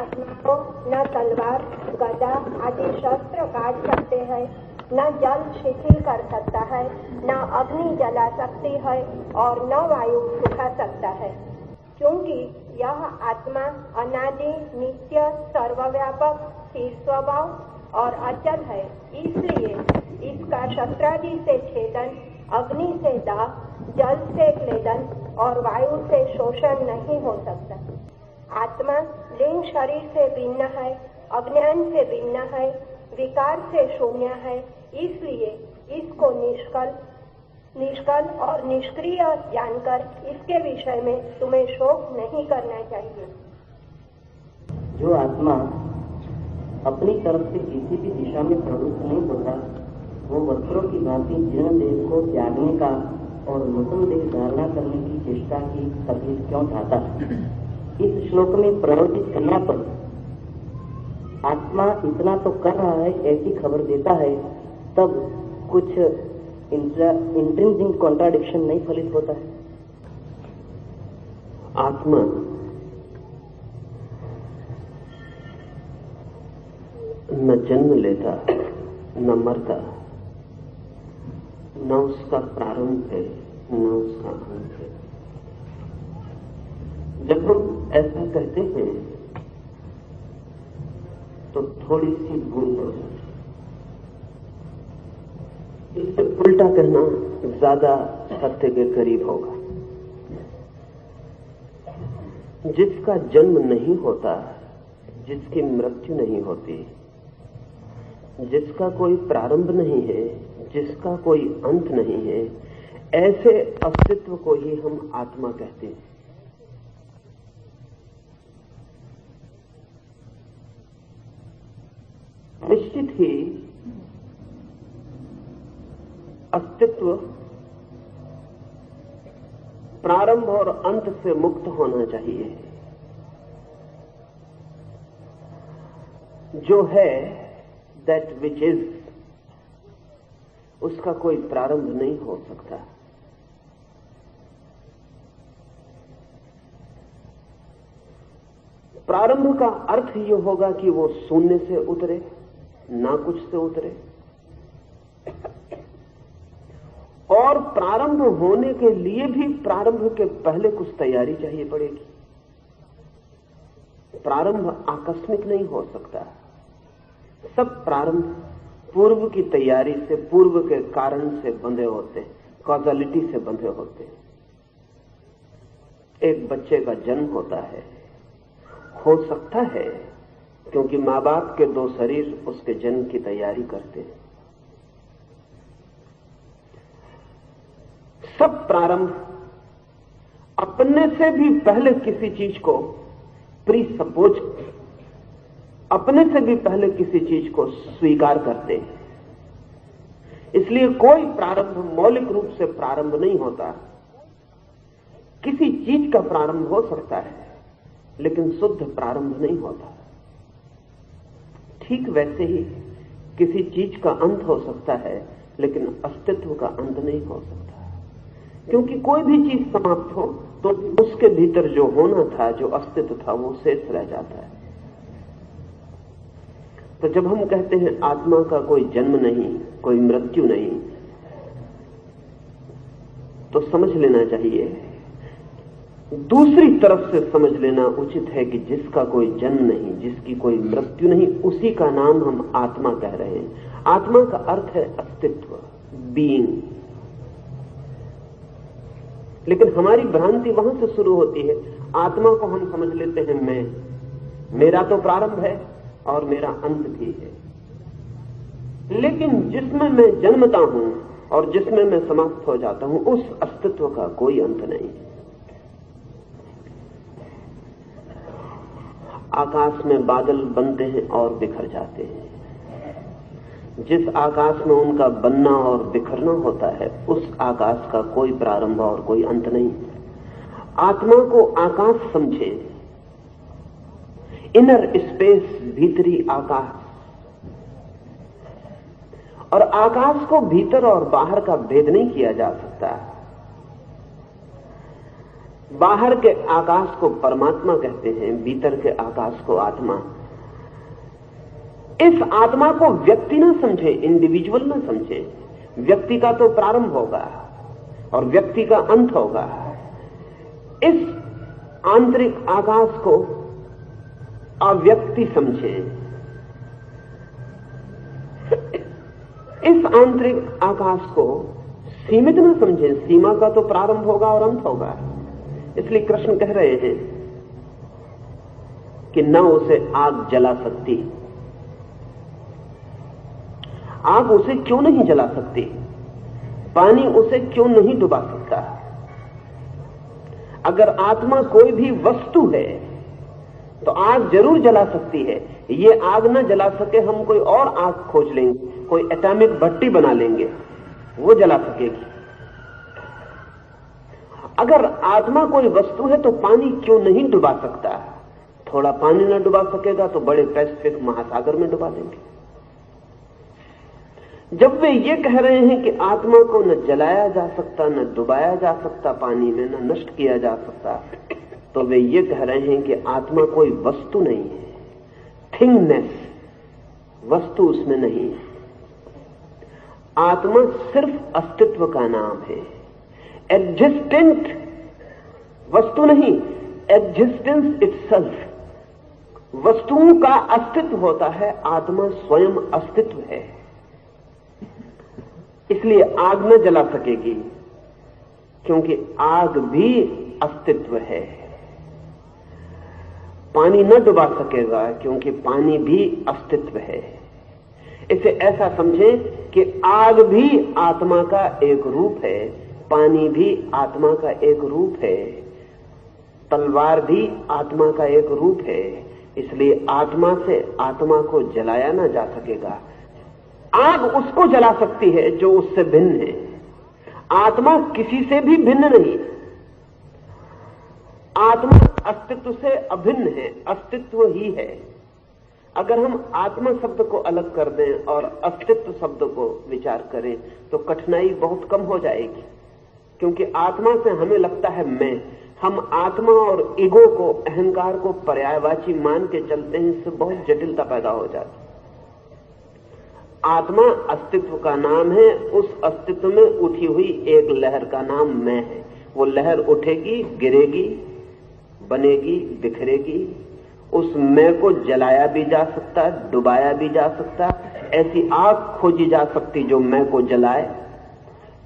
आत्मा को न तलवार, गदा आदि शस्त्र काट सकते हैं, न जल शिथिल कर सकता है, न अग्नि जला सकती है और न वायु सुखा सकता है, क्योंकि यह आत्मा अनादि, नित्य, सर्वव्यापक, स्थिर स्वभाव और अचल है। इसलिए इसका शस्त्रादि से छेदन, अग्नि से दाह, जल से क्लेदन और वायु से शोषण नहीं हो सकता। आत्मा लिंग शरीर से भिन्न है, अज्ञान से भिन्न है, विकार से शून्य है। इसलिए इसको निष्कल और निष्क्रिय जानकर इसके विषय में तुम्हें शोक नहीं करना चाहिए। जो आत्मा अपनी तरफ से किसी भी दिशा में प्रवृत्त नहीं होता, वो वस्त्रों की भांति जीर्ण देह को त्यागने का और नूतन देह धारणा करने की चेष्टा की तकलीफ क्यों चाहता? इस श्लोक में प्रवचित क्रिया पर आत्मा इतना तो कर रहा है ऐसी खबर देता है, तब कुछ इंट्रिंसिक कॉन्ट्राडिक्शन नहीं फलित होता है। आत्मा न जन्म लेता, न मरता, न उसका प्रारंभ है, न उसका अंत है। जब हम ऐसा कहते हैं तो थोड़ी सी भूल हो जाती है। इससे उल्टा कहना ज्यादा सत्य के करीब होगा। जिसका जन्म नहीं होता, जिसकी मृत्यु नहीं होती, जिसका कोई प्रारंभ नहीं है, जिसका कोई अंत नहीं है, ऐसे अस्तित्व को ही हम आत्मा कहते हैं। निश्चित ही अस्तित्व प्रारंभ और अंत से मुक्त होना चाहिए। जो है दैट विच इज, उसका कोई प्रारंभ नहीं हो सकता। प्रारंभ का अर्थ ये होगा कि वो शून्य से उतरे, ना कुछ से उतरे। और प्रारंभ होने के लिए भी प्रारंभ के पहले कुछ तैयारी चाहिए पड़ेगी। प्रारंभ आकस्मिक नहीं हो सकता। सब प्रारंभ पूर्व की तैयारी से, पूर्व के कारण से बंधे होते, कॉजलिटी से बंधे होते। एक बच्चे का जन्म होता है, हो सकता है क्योंकि मां बाप के दो शरीर उसके जन्म की तैयारी करते हैं। सब प्रारंभ अपने से भी पहले किसी चीज को प्री सपोज, अपने से भी पहले किसी चीज को स्वीकार करते हैं। इसलिए कोई प्रारंभ मौलिक रूप से प्रारंभ नहीं होता। किसी चीज का प्रारंभ हो सकता है लेकिन शुद्ध प्रारंभ नहीं होता। ठीक वैसे ही किसी चीज का अंत हो सकता है लेकिन अस्तित्व का अंत नहीं हो सकता। क्योंकि कोई भी चीज समाप्त हो तो उसके भीतर जो होना था, जो अस्तित्व था, वो शेष रह जाता है। तो जब हम कहते हैं आत्मा का कोई जन्म नहीं, कोई मृत्यु नहीं, तो समझ लेना चाहिए, दूसरी तरफ से समझ लेना उचित है कि जिसका कोई जन्म नहीं, जिसकी कोई मृत्यु नहीं, उसी का नाम हम आत्मा कह रहे हैं। आत्मा का अर्थ है अस्तित्व, बीइंग। लेकिन हमारी भ्रांति वहां से शुरू होती है। आत्मा को हम समझ लेते हैं मैं, मेरा तो प्रारंभ है और मेरा अंत भी है। लेकिन जिसमें मैं जन्मता हूं और जिसमें मैं समाप्त हो जाता हूं, उस अस्तित्व का कोई अंत नहीं। आकाश में बादल बनते हैं और बिखर जाते हैं। जिस आकाश में उनका बनना और बिखरना होता है, उस आकाश का कोई प्रारंभ और कोई अंत नहीं। आत्मा को आकाश समझे, इनर स्पेस, भीतरी आकाश। और आकाश को भीतर और बाहर का भेद नहीं किया जा सकता। बाहर के आकाश को परमात्मा कहते हैं, भीतर के आकाश को आत्मा। इस आत्मा को व्यक्ति ना समझे, इंडिविजुअल ना समझे। व्यक्ति का तो प्रारंभ होगा और व्यक्ति का अंत होगा। इस आंतरिक आकाश को अव्यक्ति समझे। इस आंतरिक आकाश को सीमित न समझे। सीमा का तो प्रारंभ होगा और अंत होगा। इसलिए कृष्ण कह रहे हैं कि न उसे आग जला सकती। आग उसे क्यों नहीं जला सकती? पानी उसे क्यों नहीं डुबा सकता? अगर आत्मा कोई भी वस्तु है तो आग जरूर जला सकती है। ये आग न जला सके, हम कोई और आग खोज लेंगे, कोई एटॉमिक भट्टी बना लेंगे, वो जला सकेगी। अगर आत्मा कोई वस्तु है तो पानी क्यों नहीं डुबा सकता? थोड़ा पानी न डुबा सकेगा तो बड़े पैसिफिक महासागर में डुबा देंगे। जब वे ये कह रहे हैं कि आत्मा को न जलाया जा सकता, न डुबाया जा सकता पानी में, न नष्ट किया जा सकता, तो वे ये कह रहे हैं कि आत्मा कोई वस्तु नहीं है। थिंगनेस, वस्तु उसमें नहीं है। आत्मा सिर्फ अस्तित्व का नाम है। एग्जिस्टेंट वस्तु नहीं, एग्जिस्टेंस इटसेल्फ। वस्तुओं का अस्तित्व होता है, आत्मा स्वयं अस्तित्व है। इसलिए आग न जला सकेगी, क्योंकि आग भी अस्तित्व है। पानी न डुबा सकेगा, क्योंकि पानी भी अस्तित्व है। इसे ऐसा समझें कि आग भी आत्मा का एक रूप है, पानी भी आत्मा का एक रूप है, तलवार भी आत्मा का एक रूप है। इसलिए आत्मा से आत्मा को जलाया ना जा सकेगा। आग उसको जला सकती है जो उससे भिन्न है। आत्मा किसी से भी भिन्न नहीं। आत्मा अस्तित्व से अभिन्न है, अस्तित्व ही है। अगर हम आत्मा शब्द को अलग कर दें और अस्तित्व शब्द को विचार करें तो कठिनाई बहुत कम हो जाएगी, क्योंकि आत्मा से हमें लगता है मैं। हम आत्मा और ईगो को, अहंकार को पर्यायवाची मान के चलते हैं, इससे बहुत जटिलता पैदा हो जाती। आत्मा अस्तित्व का नाम है। उस अस्तित्व में उठी हुई एक लहर का नाम मैं है। वो लहर उठेगी, गिरेगी, बनेगी, बिखरेगी। उस मैं को जलाया भी जा सकता, डुबाया भी जा सकता। ऐसी आग खोजी जा सकती जो मैं को जलाए,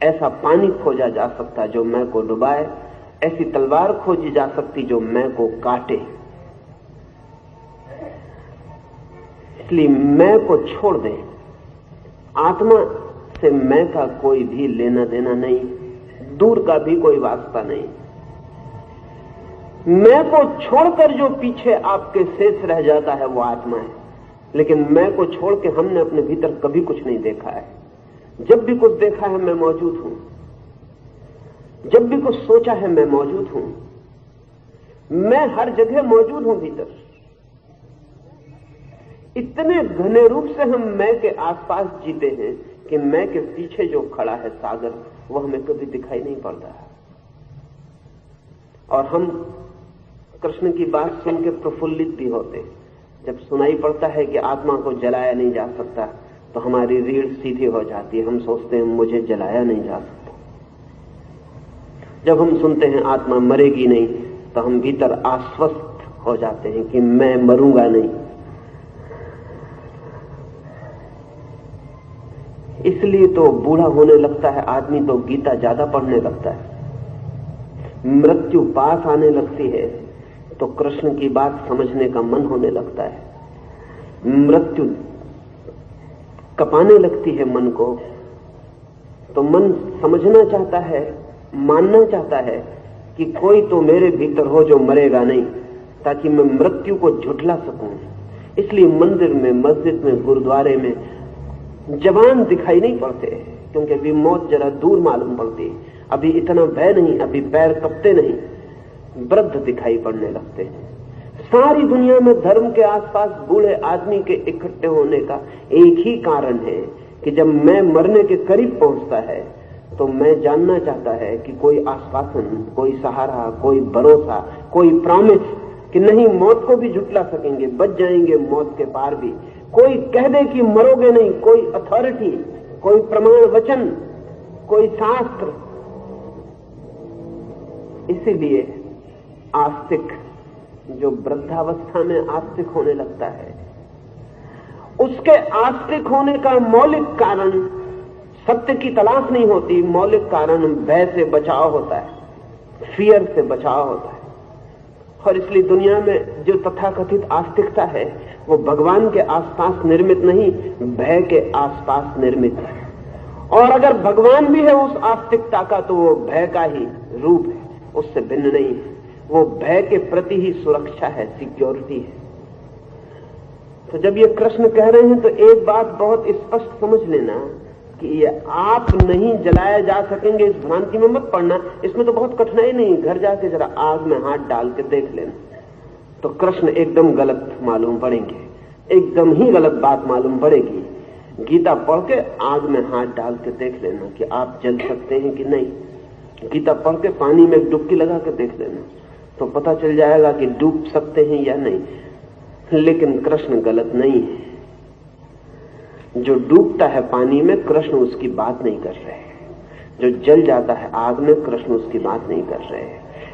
ऐसा पानी खोजा जा सकता जो मैं को डुबाए, ऐसी तलवार खोजी जा सकती जो मैं को काटे। इसलिए मैं को छोड़ दें। आत्मा से मैं का कोई भी लेना देना नहीं, दूर का भी कोई वास्ता नहीं। मैं को छोड़कर जो पीछे आपके शेष रह जाता है वो आत्मा है। लेकिन मैं को छोड़ के हमने अपने भीतर कभी कुछ नहीं देखा है। जब भी कुछ देखा है मैं मौजूद हूं, जब भी कुछ सोचा है मैं मौजूद हूं। मैं हर जगह मौजूद हूं भीतर। इतने घने रूप से हम मैं के आसपास जीते हैं कि मैं के पीछे जो खड़ा है सागर, वो हमें कभी दिखाई नहीं पड़ता। और हम कृष्ण की बात सुन के प्रफुल्लित भी होते। जब सुनाई पड़ता है कि आत्मा को जलाया नहीं जा सकता तो हमारी रीढ़ सीधी हो जाती है। हम सोचते हैं मुझे जलाया नहीं जा सकता। जब हम सुनते हैं आत्मा मरेगी नहीं तो हम भीतर आश्वस्त हो जाते हैं कि मैं मरूंगा नहीं। इसलिए तो बूढ़ा होने लगता है आदमी तो गीता ज्यादा पढ़ने लगता है। मृत्यु पास आने लगती है तो कृष्ण की बात समझने का मन होने लगता है। मृत्यु कपाने लगती है मन को तो मन समझना चाहता है, मानना चाहता है कि कोई तो मेरे भीतर हो जो मरेगा नहीं, ताकि मैं मृत्यु को झुठला सकूं। इसलिए मंदिर में, मस्जिद में, गुरुद्वारे में जवान दिखाई नहीं पड़ते, क्योंकि अभी मौत जरा दूर मालूम पड़ती। अभी इतना भय नहीं, अभी पैर कपते नहीं, वृद्ध दिखाई पड़ने लगते हैं। सारी दुनिया में धर्म के आसपास बूढ़े आदमी के इकट्ठे होने का एक ही कारण है कि जब मैं मरने के करीब पहुंचता है तो मैं जानना चाहता है कि कोई आश्वासन, कोई सहारा, कोई भरोसा, कोई प्रॉमिस कि नहीं मौत को भी झुटला सकेंगे, बच जाएंगे मौत के पार भी, कोई कह दे कि मरोगे नहीं, कोई अथॉरिटी, कोई प्रमाण वचन, कोई शास्त्र। इसीलिए आस्तिक जो वृद्धावस्था में आस्तिक होने लगता है, उसके आस्तिक होने का मौलिक कारण सत्य की तलाश नहीं होती, मौलिक कारण भय से बचाव होता है, फियर से बचाव होता है। और इसलिए दुनिया में जो तथाकथित आस्तिकता है वो भगवान के आसपास निर्मित नहीं, भय के आसपास निर्मित है। और अगर भगवान भी है उस आस्तिकता का तो वो भय का ही रूप है, उससे भिन्न नहीं है। वो भय के प्रति ही सुरक्षा है, सिक्योरिटी है। तो जब ये कृष्ण कह रहे हैं तो एक बात बहुत स्पष्ट समझ लेना कि ये आप नहीं जलाए जा सकेंगे, इस भ्रांति में मत पड़ना। इसमें तो बहुत कठिनाई नहीं, घर जाके जरा आग में हाथ डाल के देख लेना तो कृष्ण एकदम गलत मालूम पड़ेंगे, एकदम ही गलत बात मालूम पड़ेगी। गीता पढ़ के आग में हाथ डाल के देख लेना कि आप जल सकते हैं कि नहीं। गीता पढ़ के पानी में डुबकी लगा के देख लेना तो पता चल जाएगा कि डूब सकते हैं या नहीं। लेकिन कृष्ण गलत नहीं है। जो डूबता है पानी में कृष्ण उसकी बात नहीं कर रहे, जो जल जाता है आग में कृष्ण उसकी बात नहीं कर रहे।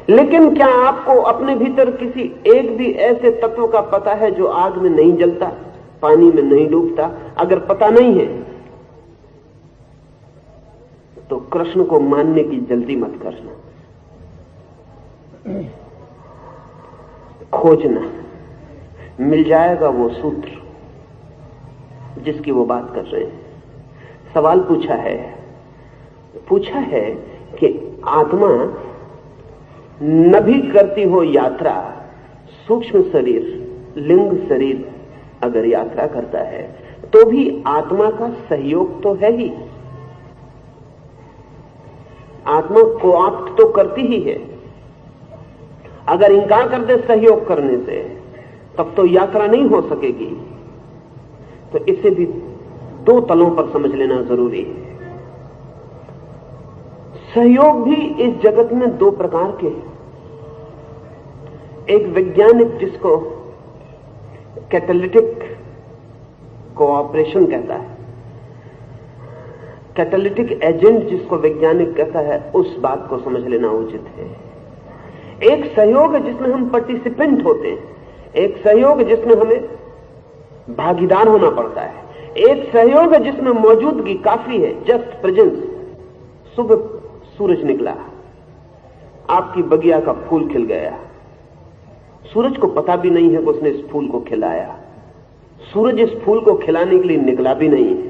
लेकिन क्या आपको अपने भीतर किसी एक भी ऐसे तत्व का पता है जो आग में नहीं जलता, पानी में नहीं डूबता? अगर पता नहीं है तो कृष्ण को मानने की जल्दी मत करना, खोजना, मिल जाएगा वो सूत्र जिसकी वो बात कर रहे हैं। सवाल पूछा है कि आत्मा न भी करती हो यात्रा, सूक्ष्म शरीर, लिंग शरीर अगर यात्रा करता है तो भी आत्मा का सहयोग तो है ही। आत्मा कोऑप्ट तो करती ही है। अगर इंकार कर दे सहयोग करने से तब तो यात्रा नहीं हो सकेगी। तो इसे भी दो तलों पर समझ लेना जरूरी है। सहयोग भी इस जगत में दो प्रकार के हैं। एक वैज्ञानिक जिसको कैटालिटिक कोऑपरेशन कहता है, कैटालिटिक एजेंट जिसको वैज्ञानिक कहता है, उस बात को समझ लेना उचित है। एक सहयोग है जिसमें हम पार्टिसिपेंट होते हैं, एक सहयोग है जिसमें हमें भागीदार होना पड़ता है, एक सहयोग है जिसमें मौजूदगी काफी है, जस्ट प्रेजेंस। सुबह सूरज निकला, आपकी बगिया का फूल खिल गया, सूरज को पता भी नहीं है कि उसने इस फूल को खिलाया। सूरज इस फूल को खिलाने के लिए निकला भी नहीं है।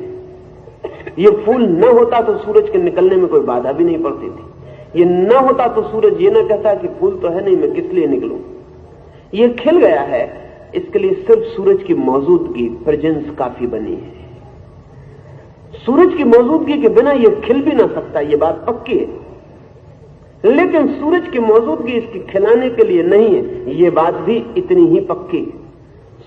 ये फूल न होता तो सूरज के निकलने में कोई बाधा भी नहीं पड़ती थी। ये न होता तो सूरज ये न कहता कि फूल तो है नहीं, मैं किस लिए निकलूं। ये खिल गया है, इसके लिए सिर्फ सूरज की मौजूदगी, प्रेजेंस काफी बनी है। सूरज की मौजूदगी के बिना ये खिल भी ना सकता, ये बात पक्की है। लेकिन सूरज की मौजूदगी इसकी खिलाने के लिए नहीं है, ये बात भी इतनी ही पक्की है।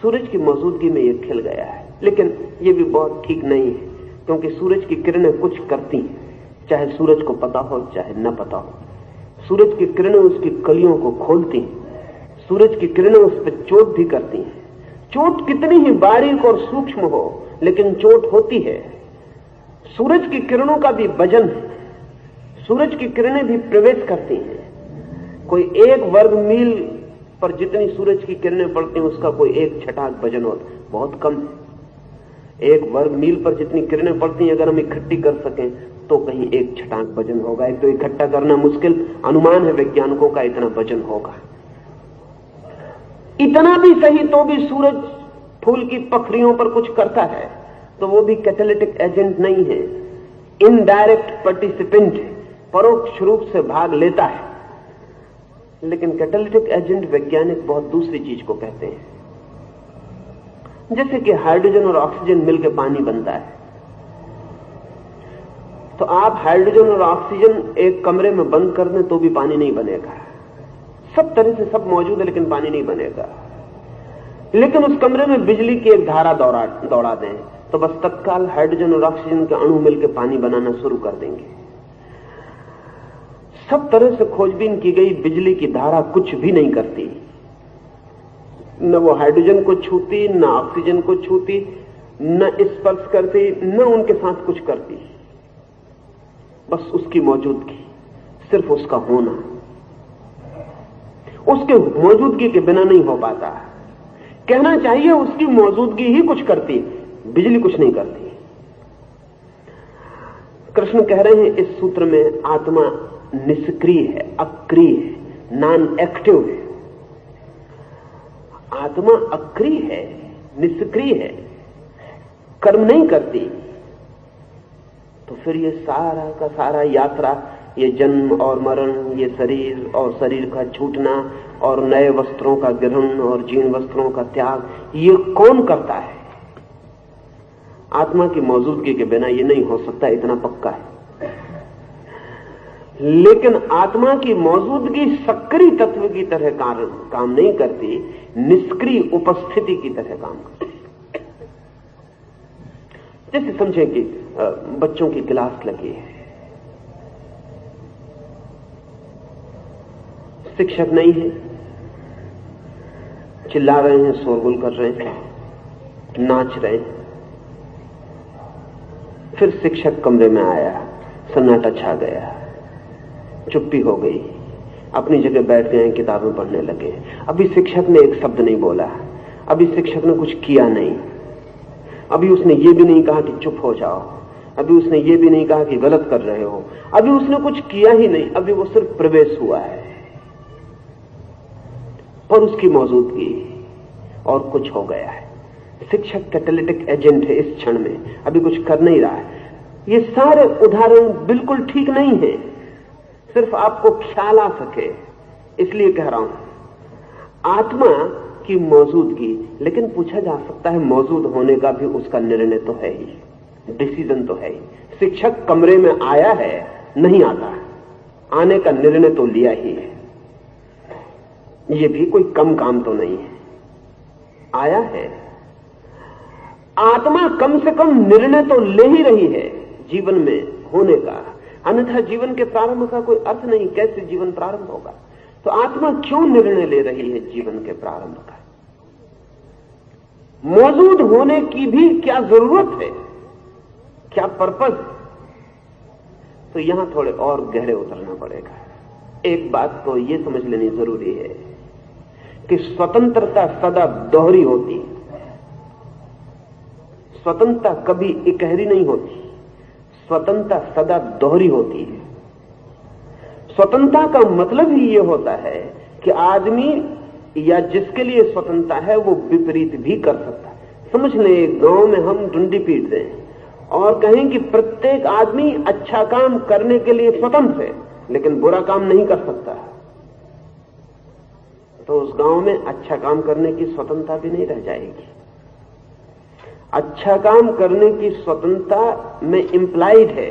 सूरज की मौजूदगी में ये खिल गया है, लेकिन ये भी बहुत ठीक नहीं है, क्योंकि सूरज की किरणें कुछ करती हैं, चाहे सूरज को पता हो चाहे न पता हो। सूरज की किरणें उसकी कलियों को खोलती हैं, सूरज की किरणें उस पर चोट भी करती हैं। चोट कितनी ही बारीक और सूक्ष्म हो, लेकिन चोट होती है। सूरज की किरणों का भी वजन है, सूरज की किरणें भी प्रवेश करती हैं। कोई एक वर्ग मील पर जितनी सूरज की किरणें पड़ती हैं उसका कोई एक छटाक वजन होता है, बहुत कम है। एक वर्ग मील पर जितनी किरणें पड़ती हैं अगर हम इकट्ठी कर सकें तो कहीं एक छटाक वजन होगा। एक तो इकट्ठा करना मुश्किल, अनुमान है वैज्ञानिकों का इतना वजन होगा। इतना भी सही तो भी सूरज फूल की पखरियों पर कुछ करता है तो वो भी कैटालिटिक एजेंट नहीं है, इनडायरेक्ट पार्टिसिपेंट है, परोक्ष रूप से भाग लेता है। लेकिन कैटालिटिक एजेंट वैज्ञानिक बहुत दूसरी चीज को कहते हैं। जैसे कि हाइड्रोजन और ऑक्सीजन मिलकर पानी बनता है, तो आप हाइड्रोजन और ऑक्सीजन एक कमरे में बंद कर दें तो भी पानी नहीं बनेगा। सब तरह से सब मौजूद है लेकिन पानी नहीं बनेगा। लेकिन उस कमरे में बिजली की एक धारा दौड़ा दें तो बस तत्काल हाइड्रोजन और ऑक्सीजन के अणु मिलकर पानी बनाना शुरू कर देंगे। सब तरह से खोजबीन की गई, बिजली की धारा कुछ भी नहीं करती। न वो हाइड्रोजन को छूती, न ऑक्सीजन को छूती, न स्पर्श करती, न उनके साथ कुछ करती। बस उसकी मौजूदगी, सिर्फ उसका होना। उसके मौजूदगी के बिना नहीं हो पाता। कहना चाहिए उसकी मौजूदगी ही कुछ करती, बिजली कुछ नहीं करती। कृष्ण कह रहे हैं इस सूत्र में आत्मा निष्क्रिय है, अक्रिय है, नॉन एक्टिव है। आत्मा अक्रिय है, निष्क्रिय है, कर्म नहीं करती, तो फिर ये सारा का सारा यात्रा, ये जन्म और मरण, ये शरीर और शरीर का छूटना और नए वस्त्रों का ग्रहण और जीर्ण वस्त्रों का त्याग, ये कौन करता है? आत्मा की मौजूदगी के बिना ये नहीं हो सकता, इतना पक्का है। लेकिन आत्मा की मौजूदगी सक्रिय तत्व की तरह काम नहीं करती, निष्क्रिय उपस्थिति की तरह काम करती। जैसे समझें कि बच्चों की क्लास लगी है, शिक्षक नहीं है, चिल्ला रहे हैं, शोरगुल कर रहे हैं, नाच रहे हैं। फिर शिक्षक कमरे में आया, सन्नाटा छा गया, चुप्पी हो गई, अपनी जगह बैठ गए, किताबें पढ़ने लगे। अभी शिक्षक ने एक शब्द नहीं बोला, अभी शिक्षक ने कुछ किया नहीं, अभी उसने ये भी नहीं कहा कि चुप हो जाओ, अभी उसने ये भी नहीं कहा कि गलत कर रहे हो, अभी उसने कुछ किया ही नहीं, अभी वो सिर्फ प्रवेश हुआ है। पर उसकी मौजूदगी और कुछ हो गया है। शिक्षक कैटालिटिक एजेंट है इस क्षण में, अभी कुछ कर नहीं रहा है। ये सारे उदाहरण बिल्कुल ठीक नहीं है, सिर्फ आपको ख्याल आ सके इसलिए कह रहा हूं। आत्मा की मौजूदगी, लेकिन पूछा जा सकता है मौजूद होने का भी उसका निर्णय तो है ही, डिसीजन तो है ही। शिक्षक कमरे में आया है, नहीं आता, आने का निर्णय तो लिया ही है। ये भी कोई कम काम तो नहीं है, आया है। आत्मा कम से कम निर्णय तो ले ही रही है जीवन में होने का, अन्यथा जीवन के प्रारंभ का कोई अर्थ नहीं। कैसे जीवन प्रारंभ होगा? तो आत्मा क्यों निर्णय ले रही है जीवन के प्रारंभ का? मौजूद होने की भी क्या जरूरत है, क्या पर्पस? तो यहां थोड़े और गहरे उतरना पड़ेगा। एक बात तो यह समझ लेनी जरूरी है कि स्वतंत्रता सदा दोहरी होती है। स्वतंत्रता कभी इकहरी नहीं होती, स्वतंत्रता सदा दोहरी होती है। स्वतंत्रता का मतलब ही यह होता है कि आदमी या जिसके लिए स्वतंत्रता है वो विपरीत भी कर सकता है। समझ लें, एक गांव में हम डंडी पीट दें और कहें कि प्रत्येक आदमी अच्छा काम करने के लिए स्वतंत्र है, लेकिन बुरा काम नहीं कर सकता, तो उस गांव में अच्छा काम करने की स्वतंत्रता भी नहीं रह जाएगी। अच्छा काम करने की स्वतंत्रता में इंप्लाइड है,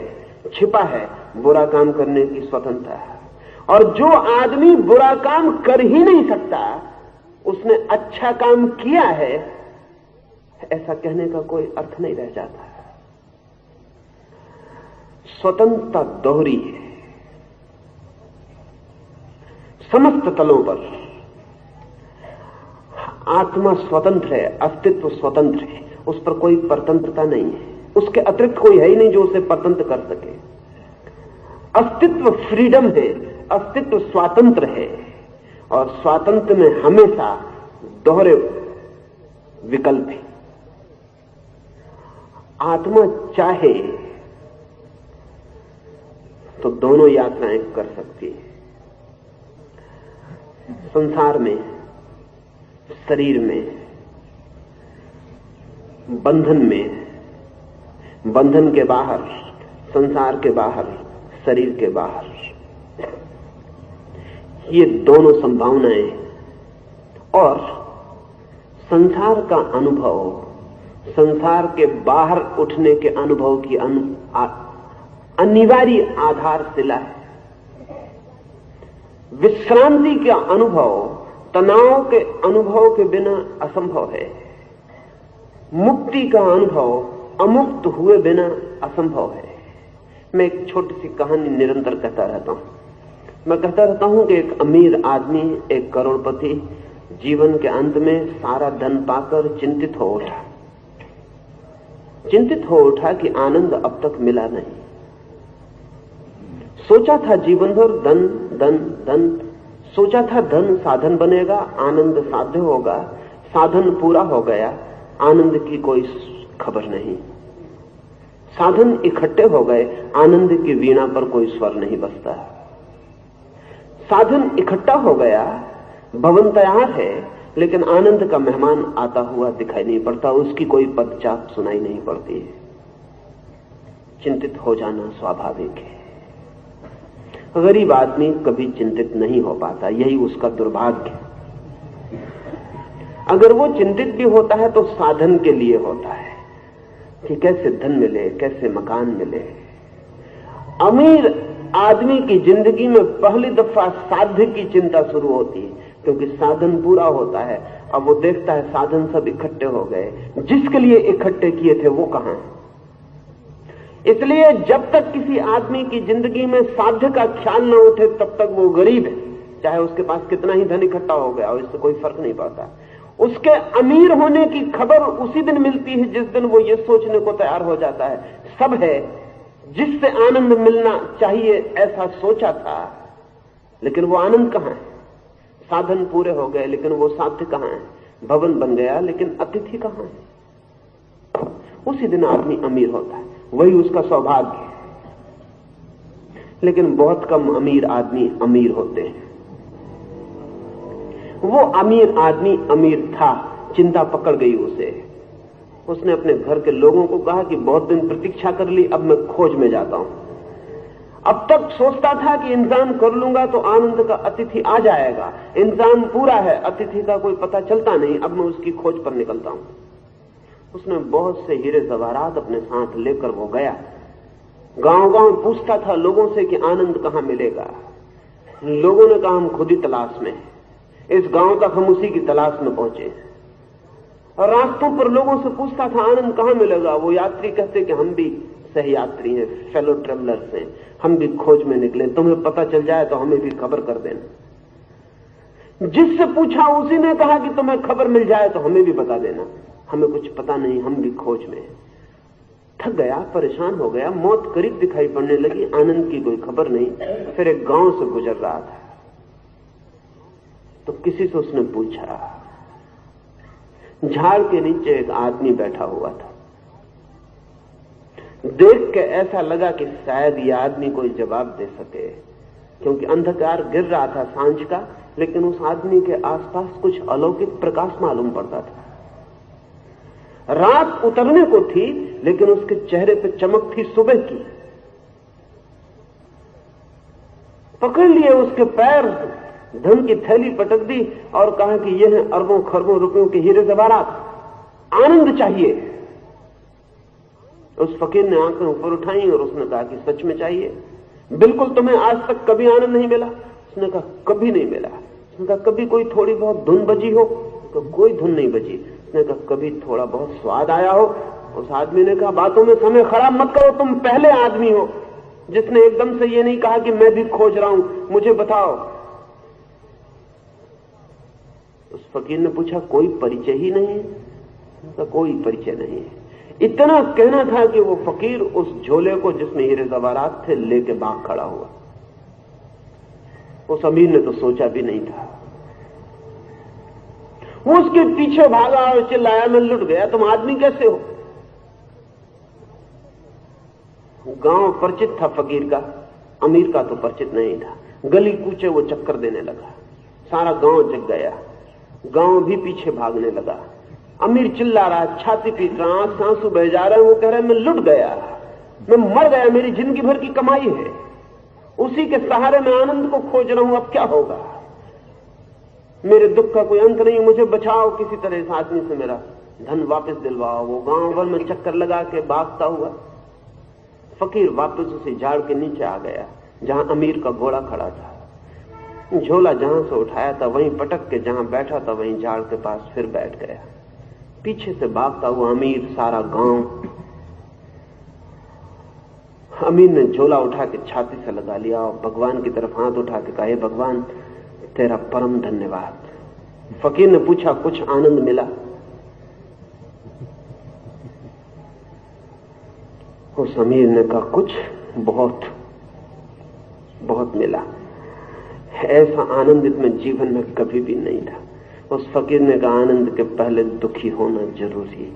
छिपा है बुरा काम करने की स्वतंत्रता है। और जो आदमी बुरा काम कर ही नहीं सकता, उसने अच्छा काम किया है, ऐसा कहने का कोई अर्थ नहीं रह जाता। स्वतंत्रता दोहरी है समस्त तलों पर। आत्मा स्वतंत्र है, अस्तित्व स्वतंत्र है, उस पर कोई परतंत्रता नहीं है, उसके अतिरिक्त कोई है ही नहीं जो उसे परतंत्र कर सके। अस्तित्व फ्रीडम है, अस्तित्व स्वातंत्र है, और स्वातंत्र में हमेशा दोहरे विकल्प है। आत्मा चाहे तो दोनों यात्राएं कर सकती है। संसार में, शरीर में, बंधन में, बंधन के बाहर, संसार के बाहर, शरीर के बाहर, ये दोनों संभावनाएं। और संसार का अनुभव, संसार के बाहर उठने के अनुभव की अनिवार्य आधारशिला है। विश्रांति का अनुभव तनाव के अनुभव के बिना असंभव है। मुक्ति का अनुभव अमुक्त हुए बिना असंभव है। मैं एक छोटी सी कहानी निरंतर कहता रहता हूं। मैं कहता रहता हूं कि एक अमीर आदमी, एक करोड़पति जीवन के अंत में सारा धन पाकर चिंतित हो उठा कि आनंद अब तक मिला नहीं। सोचा था जीवन भर धन धन धन, सोचा था धन साधन बनेगा, आनंद साध्य होगा, साधन पूरा हो गया, आनंद की कोई खबर नहीं। साधन इकट्ठे हो गए, आनंद की वीणा पर कोई स्वर नहीं बजता। साधन इकट्ठा हो गया, भवन तैयार है, लेकिन आनंद का मेहमान आता हुआ दिखाई नहीं पड़ता, उसकी कोई पदचाप सुनाई नहीं पड़ती है। चिंतित हो जाना स्वाभाविक है। गरीब आदमी कभी चिंतित नहीं हो पाता, यही उसका दुर्भाग्य है। अगर वो चिंतित भी होता है तो साधन के लिए होता है कि कैसे धन मिले, कैसे मकान मिले। अमीर आदमी की जिंदगी में पहली दफा साध्य की चिंता शुरू होती है, क्योंकि साधन पूरा होता है। अब वो देखता है साधन सब इकट्ठे हो गए, जिसके लिए इकट्ठे किए थे वो कहां है। इसलिए जब तक किसी आदमी की जिंदगी में साध्य का ख्याल न उठे तब तक वो गरीब है, चाहे उसके पास कितना ही धन इकट्ठा हो गया, इससे कोई फर्क नहीं पड़ता। उसके अमीर होने की खबर उसी दिन मिलती है जिस दिन वो ये सोचने को तैयार हो जाता है सब है, जिससे आनंद मिलना चाहिए ऐसा सोचा था, लेकिन वो आनंद कहां है। साधन पूरे हो गए लेकिन वो साध्य कहां है। भवन बन गया लेकिन अतिथि कहां है। उसी दिन आदमी अमीर होता है, वही उसका सौभाग्य है। लेकिन बहुत कम अमीर आदमी अमीर होते हैं। वो अमीर आदमी अमीर था, चिंता पकड़ गई उसे। उसने अपने घर के लोगों को कहा कि बहुत दिन प्रतीक्षा कर ली, अब मैं खोज में जाता हूं। अब तक सोचता था कि इंतजाम कर लूंगा तो आनंद का अतिथि आ जाएगा, इंतजाम पूरा है, अतिथि का कोई पता चलता नहीं, अब मैं उसकी खोज पर निकलता हूं। उसने बहुत से हीरे जवाहरात अपने साथ लेकर वो गया, गांव गांव पूछता था लोगों से कि आनंद कहां मिलेगा। लोगों ने कहा हम खुद ही तलाश में, इस गांव तक हम उसी की तलाश में पहुंचे। और रास्तों पर लोगों से पूछता था आनंद कहां मिलेगा। वो यात्री कहते कि हम भी सह यात्री हैं, फेलो ट्रेवलर्स हैं, हम भी खोज में निकले, तुम्हें पता चल जाए तो हमें भी खबर कर देना। जिससे पूछा उसी ने कहा कि तुम्हें खबर मिल जाए तो हमें भी बता देना, हमें कुछ पता नहीं, हम भी खोज में। थक गया, परेशान हो गया, मौत करीब दिखाई पड़ने लगी, आनंद की कोई खबर नहीं। फिर एक गांव से गुजर रहा था तो किसी से उसने पूछा, झाड़ के नीचे एक आदमी बैठा हुआ था। देख के ऐसा लगा कि शायद यह आदमी कोई जवाब दे सके, क्योंकि अंधकार गिर रहा था सांझ का, लेकिन उस आदमी के आसपास कुछ अलौकिक प्रकाश मालूम पड़ता था। रात उतरने को थी लेकिन उसके चेहरे पे चमक थी सुबह की। पकड़ लिए उसके पैर, धन की थैली पटक दी और कहा कि यह है अरबों खरबों रुपयों के हीरे जवाहरात, आनंद चाहिए। उस फकीर ने आंखें ऊपर उठाई और उसने कहा कि सच में चाहिए? बिल्कुल, तुम्हें आज तक कभी आनंद नहीं मिला? उसने कहा कभी नहीं मिला। उसने कहा कभी कोई थोड़ी बहुत धुन बजी हो? तो कोई धुन नहीं बजी। उसने कहा कभी थोड़ा बहुत स्वाद आया हो? उस आदमी ने कहा बातों में समय खराब मत करो, तुम पहले आदमी हो जिसने एकदम से ये नहीं कहा कि मैं भी खोज रहा हूं, मुझे बताओ। उस फकीर ने पूछा कोई परिचय ही नहीं है? उसका कोई परिचय नहीं है। इतना कहना था कि वो फकीर उस झोले को जिसमें हीरे जवाहरात थे लेके भाग खड़ा हुआ। उस अमीर ने तो सोचा भी नहीं था। वो उसके पीछे भागा और चिल्लाया मैं लुट गया, तुम आदमी कैसे हो? गांव परिचित था फकीर का, अमीर का तो परिचित नहीं था। गली कूचे वो चक्कर देने लगा, सारा गांव जग गया, गांव भी पीछे भागने लगा। अमीर चिल्ला रहा, छाती पीट रहा, आंसू बह जा रहे हैं। वो कह रहा है मैं लुट गया, मैं मर गया, मेरी जिंदगी भर की कमाई है, उसी के सहारे मैं आनंद को खोज रहा हूं, अब क्या होगा? मेरे दुख का कोई अंत नहीं, मुझे बचाओ, किसी तरह इस आदमी से मेरा धन वापस दिलवाओ। वो गांव भर में चक्कर लगा के भागता हुआ फकीर वापस उसी झाड़ के नीचे आ गया जहां अमीर का घोड़ा खड़ा था। झोला जहां से उठाया था वहीं पटक के जहां बैठा था वहीं झाड़ के पास फिर बैठ गया। पीछे से भागता हुआ अमीर, सारा गांव अमीर ने झोला उठा के छाती से लगा लिया और भगवान की तरफ हाथ उठा के कहा, हे भगवान तेरा परम धन्यवाद। फकीर ने पूछा, कुछ आनंद मिला? उस अमीर ने कहा, कुछ, बहुत बहुत मिला। ऐसा आनंदित में जीवन में कभी भी नहीं था। उस फकीर ने कहा, आनंद के पहले दुखी होना जरूरी है,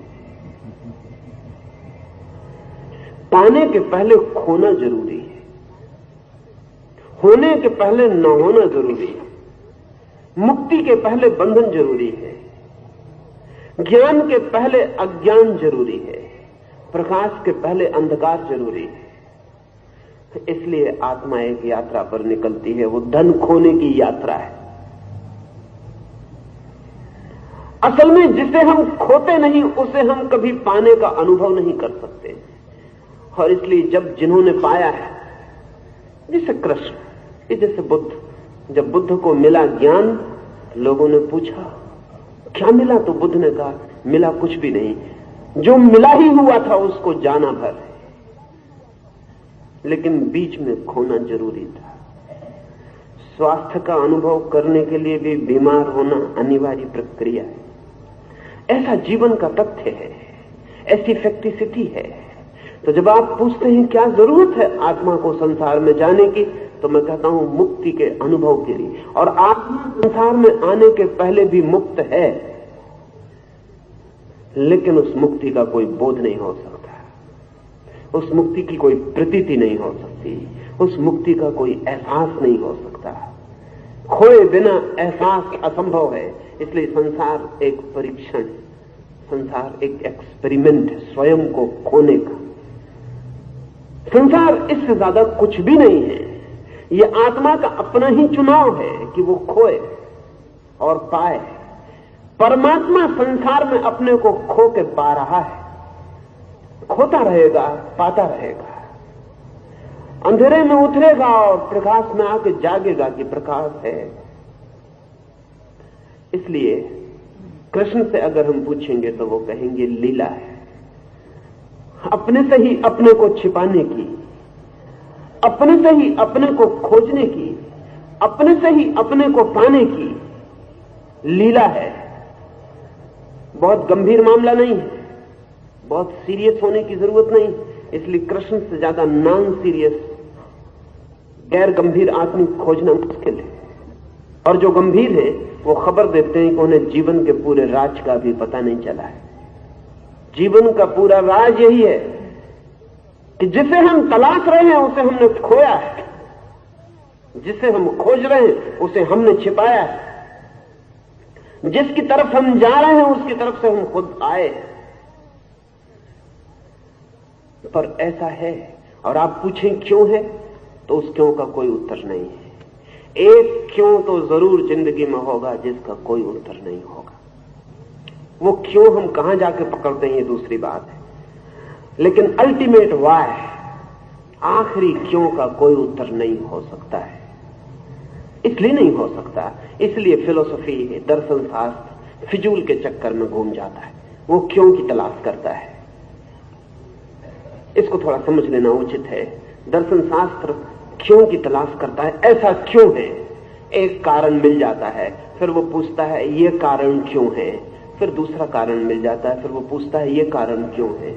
पाने के पहले खोना जरूरी है, होने के पहले न होना जरूरी है, मुक्ति के पहले बंधन जरूरी है, ज्ञान के पहले अज्ञान जरूरी है, प्रकाश के पहले अंधकार जरूरी है। इसलिए आत्मा एक यात्रा पर निकलती है, वो धन खोने की यात्रा है। असल में जिसे हम खोते नहीं उसे हम कभी पाने का अनुभव नहीं कर सकते। और इसलिए जब जिन्होंने पाया है, जैसे कृष्ण, जैसे बुद्ध, जब बुद्ध को मिला ज्ञान, लोगों ने पूछा क्या मिला, तो बुद्ध ने कहा मिला कुछ भी नहीं, जो मिला ही हुआ था उसको जाना भर है, लेकिन बीच में खोना जरूरी था। स्वास्थ्य का अनुभव करने के लिए भी बीमार होना अनिवार्य प्रक्रिया है। ऐसा जीवन का तथ्य है, ऐसी फैक्टिसिटी है। तो जब आप पूछते हैं क्या जरूरत है आत्मा को संसार में जाने की, तो मैं कहता हूं मुक्ति के अनुभव के लिए। और आत्मा संसार में आने के पहले भी मुक्त है, लेकिन उस मुक्ति का कोई बोध नहीं हो सकता, उस मुक्ति की कोई प्रतीति नहीं हो सकती, उस मुक्ति का कोई एहसास नहीं हो सकता। खोए बिना एहसास असंभव है। इसलिए संसार एक परीक्षण, संसार एक एक्सपेरिमेंट है स्वयं को खोने का। संसार इससे ज्यादा कुछ भी नहीं है। ये आत्मा का अपना ही चुनाव है कि वो खोए और पाए। परमात्मा संसार में अपने को खो के पा रहा है, खोता रहेगा, पाता रहेगा, अंधेरे में उतरेगा और प्रकाश में आके जागेगा कि प्रकाश है। इसलिए कृष्ण से अगर हम पूछेंगे तो वो कहेंगे लीला है, अपने से ही अपने को छिपाने की, अपने से ही अपने को खोजने की, अपने से ही अपने को पाने की लीला है। बहुत गंभीर मामला नहीं है, बहुत सीरियस होने की जरूरत नहीं। इसलिए कृष्ण से ज्यादा नॉन सीरियस, गैर गंभीर आदमी खोजना मुश्किल है। और जो गंभीर है वो खबर देते हैं कि उन्हें जीवन के पूरे राज का भी पता नहीं चला है। जीवन का पूरा राज यही है कि जिसे हम तलाश रहे हैं उसे हमने खोया है, जिसे हम खोज रहे हैं उसे हमने छिपाया है, जिसकी तरफ हम जा रहे हैं उसकी तरफ से हम खुद आए। पर ऐसा है, और आप पूछें क्यों है, तो उस क्यों का कोई उत्तर नहीं है। एक क्यों तो जरूर जिंदगी में होगा जिसका कोई उत्तर नहीं होगा। वो क्यों हम कहां जाके पकड़ते हैं ये दूसरी बात है, लेकिन अल्टीमेट वाय, आखिरी क्यों का कोई उत्तर नहीं हो सकता है। इसलिए नहीं हो सकता, इसलिए फिलोसफी, दर्शन शास्त्र फिजूल के चक्कर में घूम जाता है, वो क्यों की तलाश करता है। इसको थोड़ा समझ लेना उचित है। दर्शन शास्त्र क्यों की तलाश करता है, ऐसा क्यों है। एक कारण मिल जाता है, फिर वो पूछता है ये कारण क्यों है, फिर दूसरा कारण मिल जाता है, फिर वो पूछता है ये कारण क्यों है,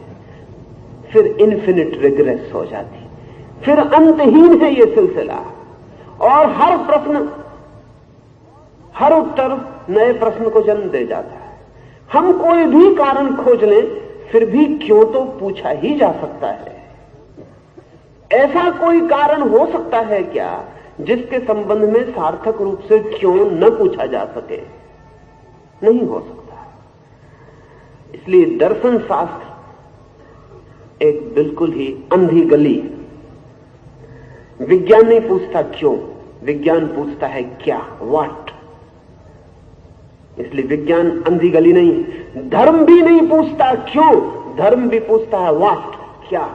फिर इन्फिनिट रिग्रेस हो जाती, फिर अंतहीन है ये सिलसिला। और हर प्रश्न, हर उत्तर नए प्रश्न को जन्म दे जाता है। हम कोई भी कारण खोज लें, फिर भी क्यों तो पूछा ही जा सकता है। ऐसा कोई कारण हो सकता है क्या जिसके संबंध में सार्थक रूप से क्यों न पूछा जा सके? नहीं हो सकता। इसलिए दर्शन शास्त्र एक बिल्कुल ही अंधी गली। विज्ञान नहीं पूछता क्यों, विज्ञान पूछता है क्या, व्हाट। इसलिए विज्ञान अंधी गली नहीं है। धर्म भी नहीं पूछता क्यों, धर्म भी पूछता है व्हाट, क्या।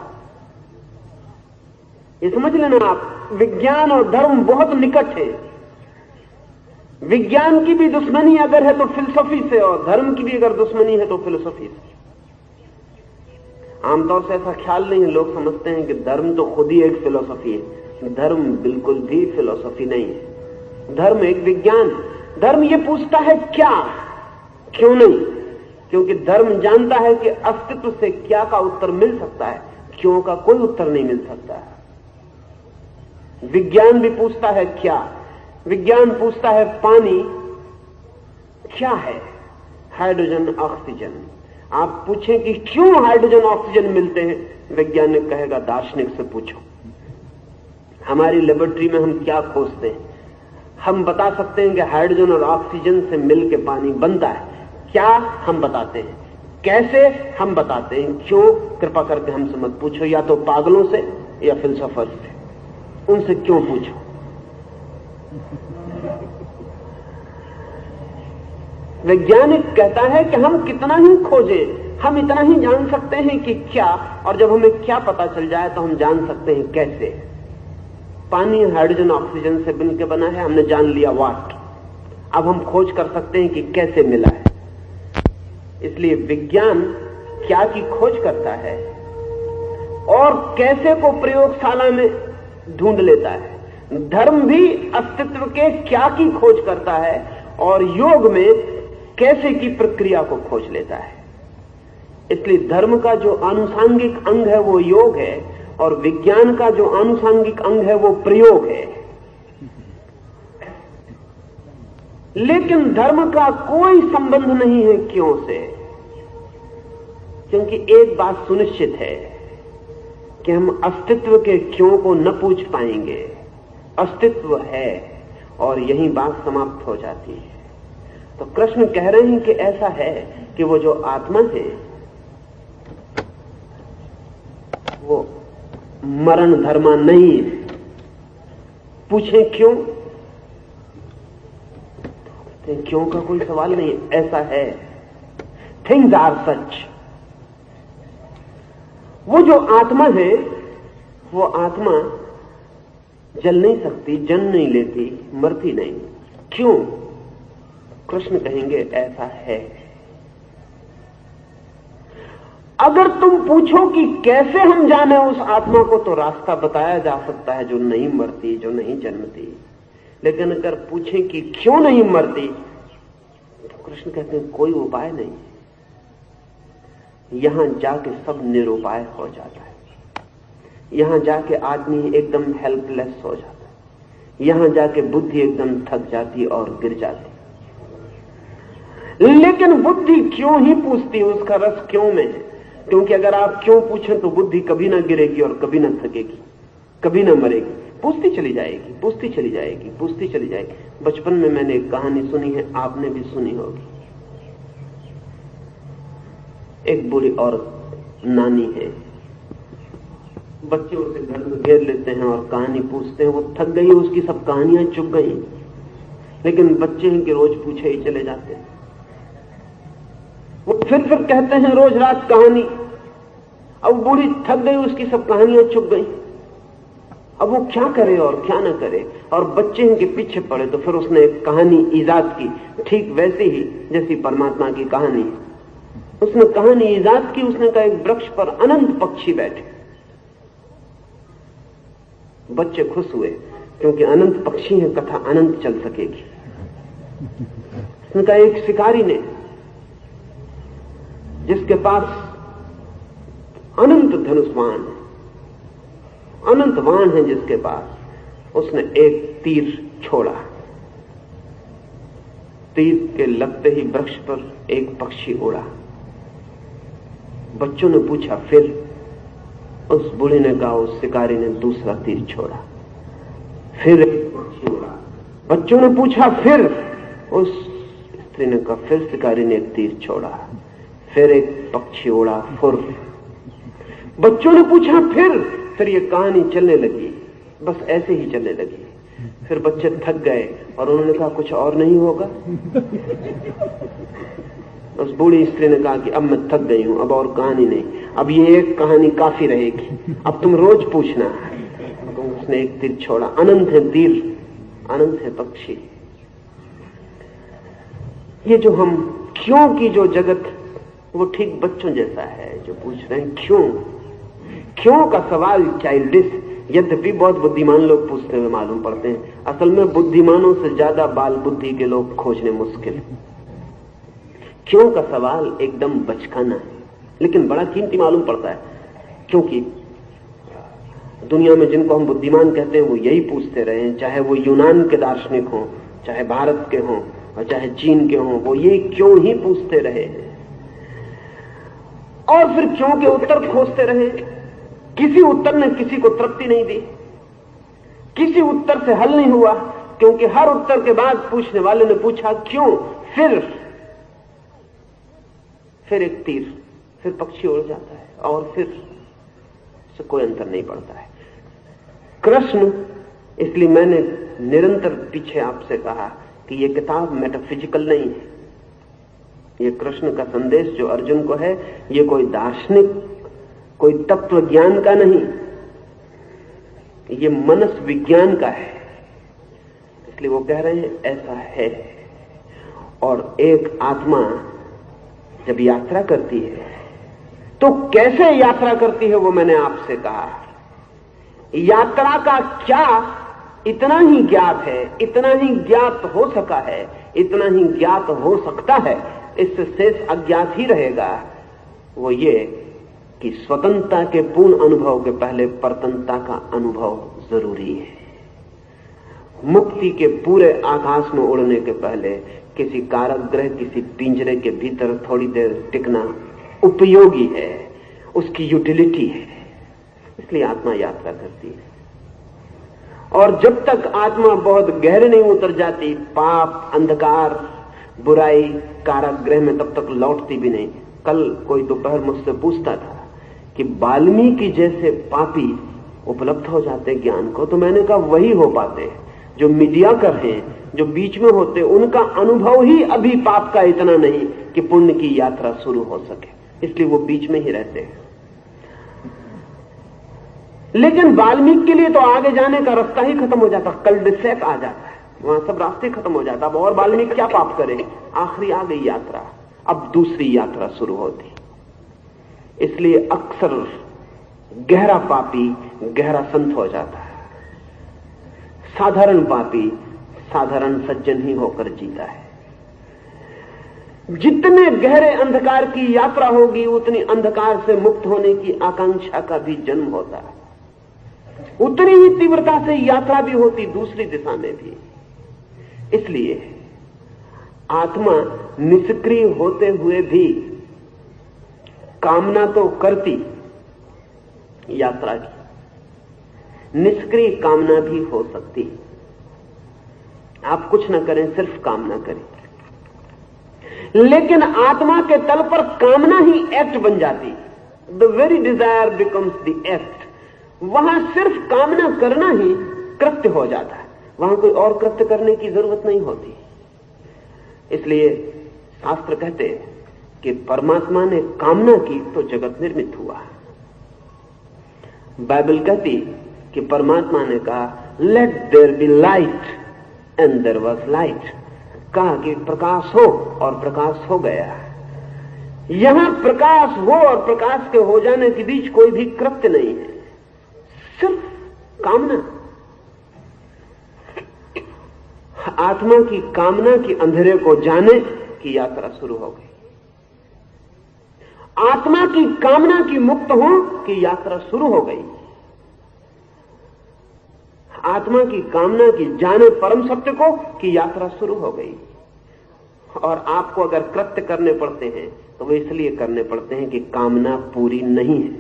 ये समझ लेना आप, विज्ञान और धर्म बहुत निकट है। विज्ञान की भी दुश्मनी अगर है तो फिलसफी से, और धर्म की भी अगर दुश्मनी है तो फिलसफी से। आमतौर से ऐसा ख्याल नहीं है, लोग समझते हैं कि धर्म तो खुद ही एक फिलॉसफी है। धर्म बिल्कुल भी फिलॉसफी नहीं है, धर्म एक विज्ञान। धर्म ये पूछता है क्या, क्यों नहीं, क्योंकि धर्म जानता है कि अस्तित्व से क्या का उत्तर मिल सकता है, क्यों का कोई उत्तर नहीं मिल सकता है। विज्ञान भी पूछता है क्या, विज्ञान पूछता है पानी क्या है, हाइड्रोजन ऑक्सीजन। आप पूछें कि क्यों हाइड्रोजन ऑक्सीजन मिलते हैं, वैज्ञानिक कहेगा दार्शनिक से पूछो। हमारी लेबोरेटरी में हम क्या खोजते हैं, हम बता सकते हैं कि हाइड्रोजन और ऑक्सीजन से मिलकर पानी बनता है, क्या हम बताते हैं, कैसे हम बताते हैं, क्यों कृपा करके हमसे मत पूछो, या तो पागलों से या फिलोसोफर से, उनसे क्यों पूछो। वैज्ञानिक कहता है कि हम कितना ही खोजें, हम इतना ही जान सकते हैं कि क्या, और जब हमें क्या पता चल जाए तो हम जान सकते हैं कैसे। पानी हाइड्रोजन ऑक्सीजन से मिलकर बना है, हमने जान लिया वाट, अब हम खोज कर सकते हैं कि कैसे मिला है। इसलिए विज्ञान क्या की खोज करता है और कैसे को प्रयोगशाला में ढूंढ लेता है। धर्म भी अस्तित्व के क्या की खोज करता है और योग में कैसे की प्रक्रिया को खोज लेता है। इसलिए धर्म का जो आनुषांगिक अंग है वो योग है, और विज्ञान का जो आनुषांगिक अंग है वो प्रयोग है। लेकिन धर्म का कोई संबंध नहीं है क्यों से, क्योंकि एक बात सुनिश्चित है कि हम अस्तित्व के क्यों को न पूछ पाएंगे। अस्तित्व है और यही बात समाप्त हो जाती है। तो कृष्ण कह रहे हैं कि ऐसा है कि वो जो आत्मा है वो मरण धर्मा नहीं है। पूछे क्यों, क्यों का कोई सवाल नहीं, ऐसा है। Things are such. वो जो आत्मा है वो आत्मा जल नहीं सकती, जन्म नहीं लेती, मरती नहीं। क्यों? कृष्ण कहेंगे ऐसा है। अगर तुम पूछो कि कैसे हम जाने उस आत्मा को, तो रास्ता बताया जा सकता है जो नहीं मरती, जो नहीं जन्मती। लेकिन अगर पूछें कि क्यों नहीं मरती, तो कृष्ण कहते हैं कोई उपाय नहीं। यहां जाके सब निरुपाय हो जाता है। यहां जाके आदमी एकदम हेल्पलेस हो जाता है। यहां जाके बुद्धि एकदम थक जाती और गिर जाती। लेकिन बुद्धि क्यों ही पूछती है, उसका रस क्यों में है। क्योंकि अगर आप क्यों पूछें तो बुद्धि कभी ना गिरेगी और कभी ना थकेगी, कभी ना मरेगी, पूछती चली जाएगी, पूछती चली जाएगी, पूछती चली जाएगी। बचपन में मैंने एक कहानी सुनी है, आपने भी सुनी होगी। एक बुरी औरत नानी है, बच्चे उसे घर में घेर लेते हैं और कहानी पूछते हैं। वो थक गई, उसकी सब कहानियां चुक गई, लेकिन बच्चे हैं कि रोज पूछे ही चले जाते हैं। वो फिर कहते हैं रोज रात कहानी। अब बूढ़ी थक गई, उसकी सब कहानियां चुक गई। अब वो क्या करे और क्या ना करे, और बच्चे हैं कि पीछे पड़े। तो फिर उसने एक कहानी ईजाद की, ठीक वैसी ही जैसी परमात्मा की कहानी। उसने कहानी ईजाद की। उसने कहा एक वृक्ष पर अनंत पक्षी बैठे। बच्चे खुश हुए क्योंकि अनंत पक्षी हैं, कथा अनंत चल सकेगी। उसने कहा एक शिकारी ने, जिसके पास अनंत धनुष्वाण, अनंत वाण है जिसके पास, उसने एक तीर छोड़ा। तीर के लगते ही वृक्ष पर एक पक्षी उड़ा। बच्चों ने पूछा फिर? उस बूढ़े ने कहा उस शिकारी ने दूसरा तीर छोड़ा, फिर एक पक्षी उड़ा। बच्चों ने पूछा फिर? उस स्त्री ने कहा फिर शिकारी ने एक तीर छोड़ा, फिर एक पक्षी उड़ा फुर। बच्चों ने पूछा फिर ये कहानी चलने लगी, बस ऐसे ही चलने लगी। फिर बच्चे थक गए और उन्होंने कहा कुछ और नहीं होगा। उस बूढ़ी स्त्री ने कहा कि अब मैं थक गई हूं, अब और कहानी नहीं, अब ये एक कहानी काफी रहेगी, अब तुम रोज पूछना। तो उसने एक तीर छोड़ा। अनंत है तीर, अनंत है पक्षी। ये जो हम क्यों की जो जगत वो ठीक बच्चों जैसा है जो पूछ रहे हैं क्यों का सवाल चाइल्डिश, यद्यपि बहुत बुद्धिमान लोग पूछते हुए मालूम पड़ते हैं। असल में बुद्धिमानों से ज्यादा बाल बुद्धि के लोग खोजने मुश्किल है। क्यों का सवाल एकदम बचकाना है, लेकिन बड़ा कीमती मालूम पड़ता है, क्योंकि दुनिया में जिनको हम बुद्धिमान कहते हैं वो यही पूछते रहे हैं, चाहे वो यूनान के दार्शनिक हों, चाहे भारत के हों और चाहे चीन के हों, वो ये क्यों ही पूछते रहे हैं और फिर क्यों के उत्तर खोजते रहे। किसी उत्तर ने किसी को तृप्ति नहीं दी, किसी उत्तर से हल नहीं हुआ, क्योंकि हर उत्तर के बाद पूछने वाले ने पूछा क्यों, फिर एक तीर, फिर पक्षी उड़ जाता है और फिर से कोई अंतर नहीं पड़ता है। कृष्ण, इसलिए मैंने निरंतर पीछे आपसे कहा कि यह किताब मेटाफिजिकल नहीं है। ये कृष्ण का संदेश जो अर्जुन को है, ये कोई दार्शनिक, कोई तत्व ज्ञान का नहीं, ये मनस विज्ञान का है। इसलिए वो कह रहे हैं ऐसा है। और एक आत्मा जब यात्रा करती है तो कैसे यात्रा करती है वो मैंने आपसे कहा। यात्रा का क्या इतना ही ज्ञात है, इतना ही ज्ञात हो सका है, इतना ही ज्ञात हो सकता है, इससे शेष अज्ञात ही रहेगा। वो ये कि स्वतंत्रता के पूर्ण अनुभव के पहले परतंत्रता का अनुभव जरूरी है। मुक्ति के पूरे आकाश में उड़ने के पहले किसी कारागृह, किसी पिंजरे के भीतर थोड़ी देर टिकना उपयोगी है, उसकी यूटिलिटी है। इसलिए आत्मा यात्रा करती है। और जब तक आत्मा बहुत गहरे नहीं उतर जाती, पाप, अंधकार, बुराई, कारागृह में, तब तक लौटती भी नहीं। कल कोई दोपहर मुझसे पूछता था कि वाल्मीकि जैसे पापी उपलब्ध हो जाते ज्ञान को, तो मैंने कहा वही हो पाते जो मीडियाकर हैं, जो बीच में होते, उनका अनुभव ही अभी पाप का इतना नहीं कि पुण्य की यात्रा शुरू हो सके, इसलिए वो बीच में ही रहते हैं। लेकिन वाल्मीकि के लिए तो आगे जाने का रास्ता ही खत्म हो जाता, कल-डिसेक आ जाता है, वहां सब रास्ते खत्म हो जाता। अब और वाल्मीकि क्या पाप करे, आखिरी आ गई यात्रा, अब दूसरी यात्रा शुरू होती। इसलिए अक्सर गहरा पापी गहरा संत हो जाता है, साधारण पापी साधारण सज्जन ही होकर जीता है। जितने गहरे अंधकार की यात्रा होगी, उतनी अंधकार से मुक्त होने की आकांक्षा का भी जन्म होता है, उतनी ही तीव्रता से यात्रा भी होती दूसरी दिशा में भी। इसलिए आत्मा निष्क्रिय होते हुए भी कामना तो करती यात्रा की, निष्क्रिय कामना भी हो सकती। आप कुछ न करें, सिर्फ कामना करें, लेकिन आत्मा के तल पर कामना ही एक्ट बन जाती। The very desire becomes the act. वहां सिर्फ कामना करना ही कृत्य हो जाता है, वहां कोई और कृत्य करने की जरूरत नहीं होती। इसलिए शास्त्र कहते हैं कि परमात्मा ने कामना की तो जगत निर्मित हुआ। बाइबल कहती कि परमात्मा ने कहा let there be light and there was light, कहा कि प्रकाश हो और प्रकाश हो गया। यहां प्रकाश हो और प्रकाश के हो जाने के बीच कोई भी कृत्य नहीं है, सिर्फ कामना। आत्मा की कामना की अंधेरे को जाने की यात्रा शुरू हो गई। आत्मा की कामना की मुक्त हो की यात्रा शुरू हो गई। आत्मा की कामना की जाने परम सत्य को की यात्रा शुरू हो गई। और आपको अगर कृत्य करने पड़ते हैं तो वो इसलिए करने पड़ते हैं कि कामना पूरी नहीं है।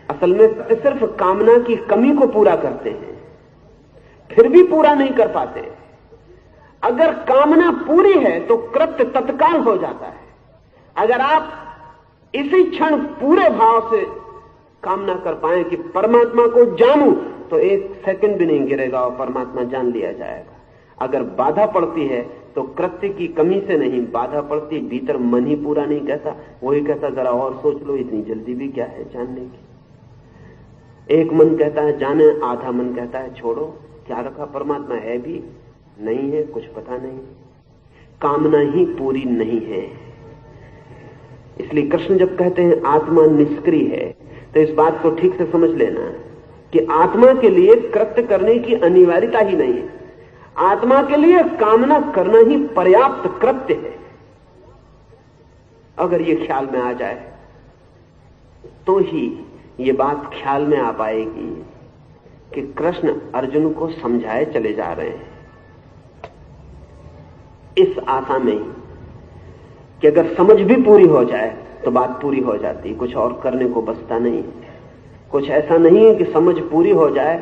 असल में सिर्फ कामना की कमी को पूरा करते हैं, फिर भी पूरा नहीं कर पाते। अगर कामना पूरी है तो कृत्य तत्काल हो जाता है। अगर आप इसी क्षण पूरे भाव से कामना कर पाए कि परमात्मा को जानूं, तो एक सेकंड भी नहीं गिरेगा और परमात्मा जान लिया जाएगा। अगर बाधा पड़ती है तो कृत्य की कमी से नहीं, बाधा पड़ती भीतर मन ही पूरा नहीं कहता, वही कहता जरा और सोच लो, इतनी जल्दी भी क्या है जानने की। एक मन कहता है जाने, आधा मन कहता है छोड़ो, क्या रखा परमात्मा है भी नहीं है, कुछ पता नहीं। कामना ही पूरी नहीं है। इसलिए कृष्ण जब कहते हैं आत्मा निष्क्रिय है, तो इस बात को ठीक से समझ लेना कि आत्मा के लिए कृत्य करने की अनिवार्यता ही नहीं है। आत्मा के लिए कामना करना ही पर्याप्त कृत्य है। अगर ये ख्याल में आ जाए तो ही ये बात ख्याल में आ पाएगी कि कृष्ण अर्जुन को समझाए चले जा रहे हैं, इस आशा में कि अगर समझ भी पूरी हो जाए तो बात पूरी हो जाती, कुछ और करने को बचता नहीं। कुछ ऐसा नहीं है कि समझ पूरी हो जाए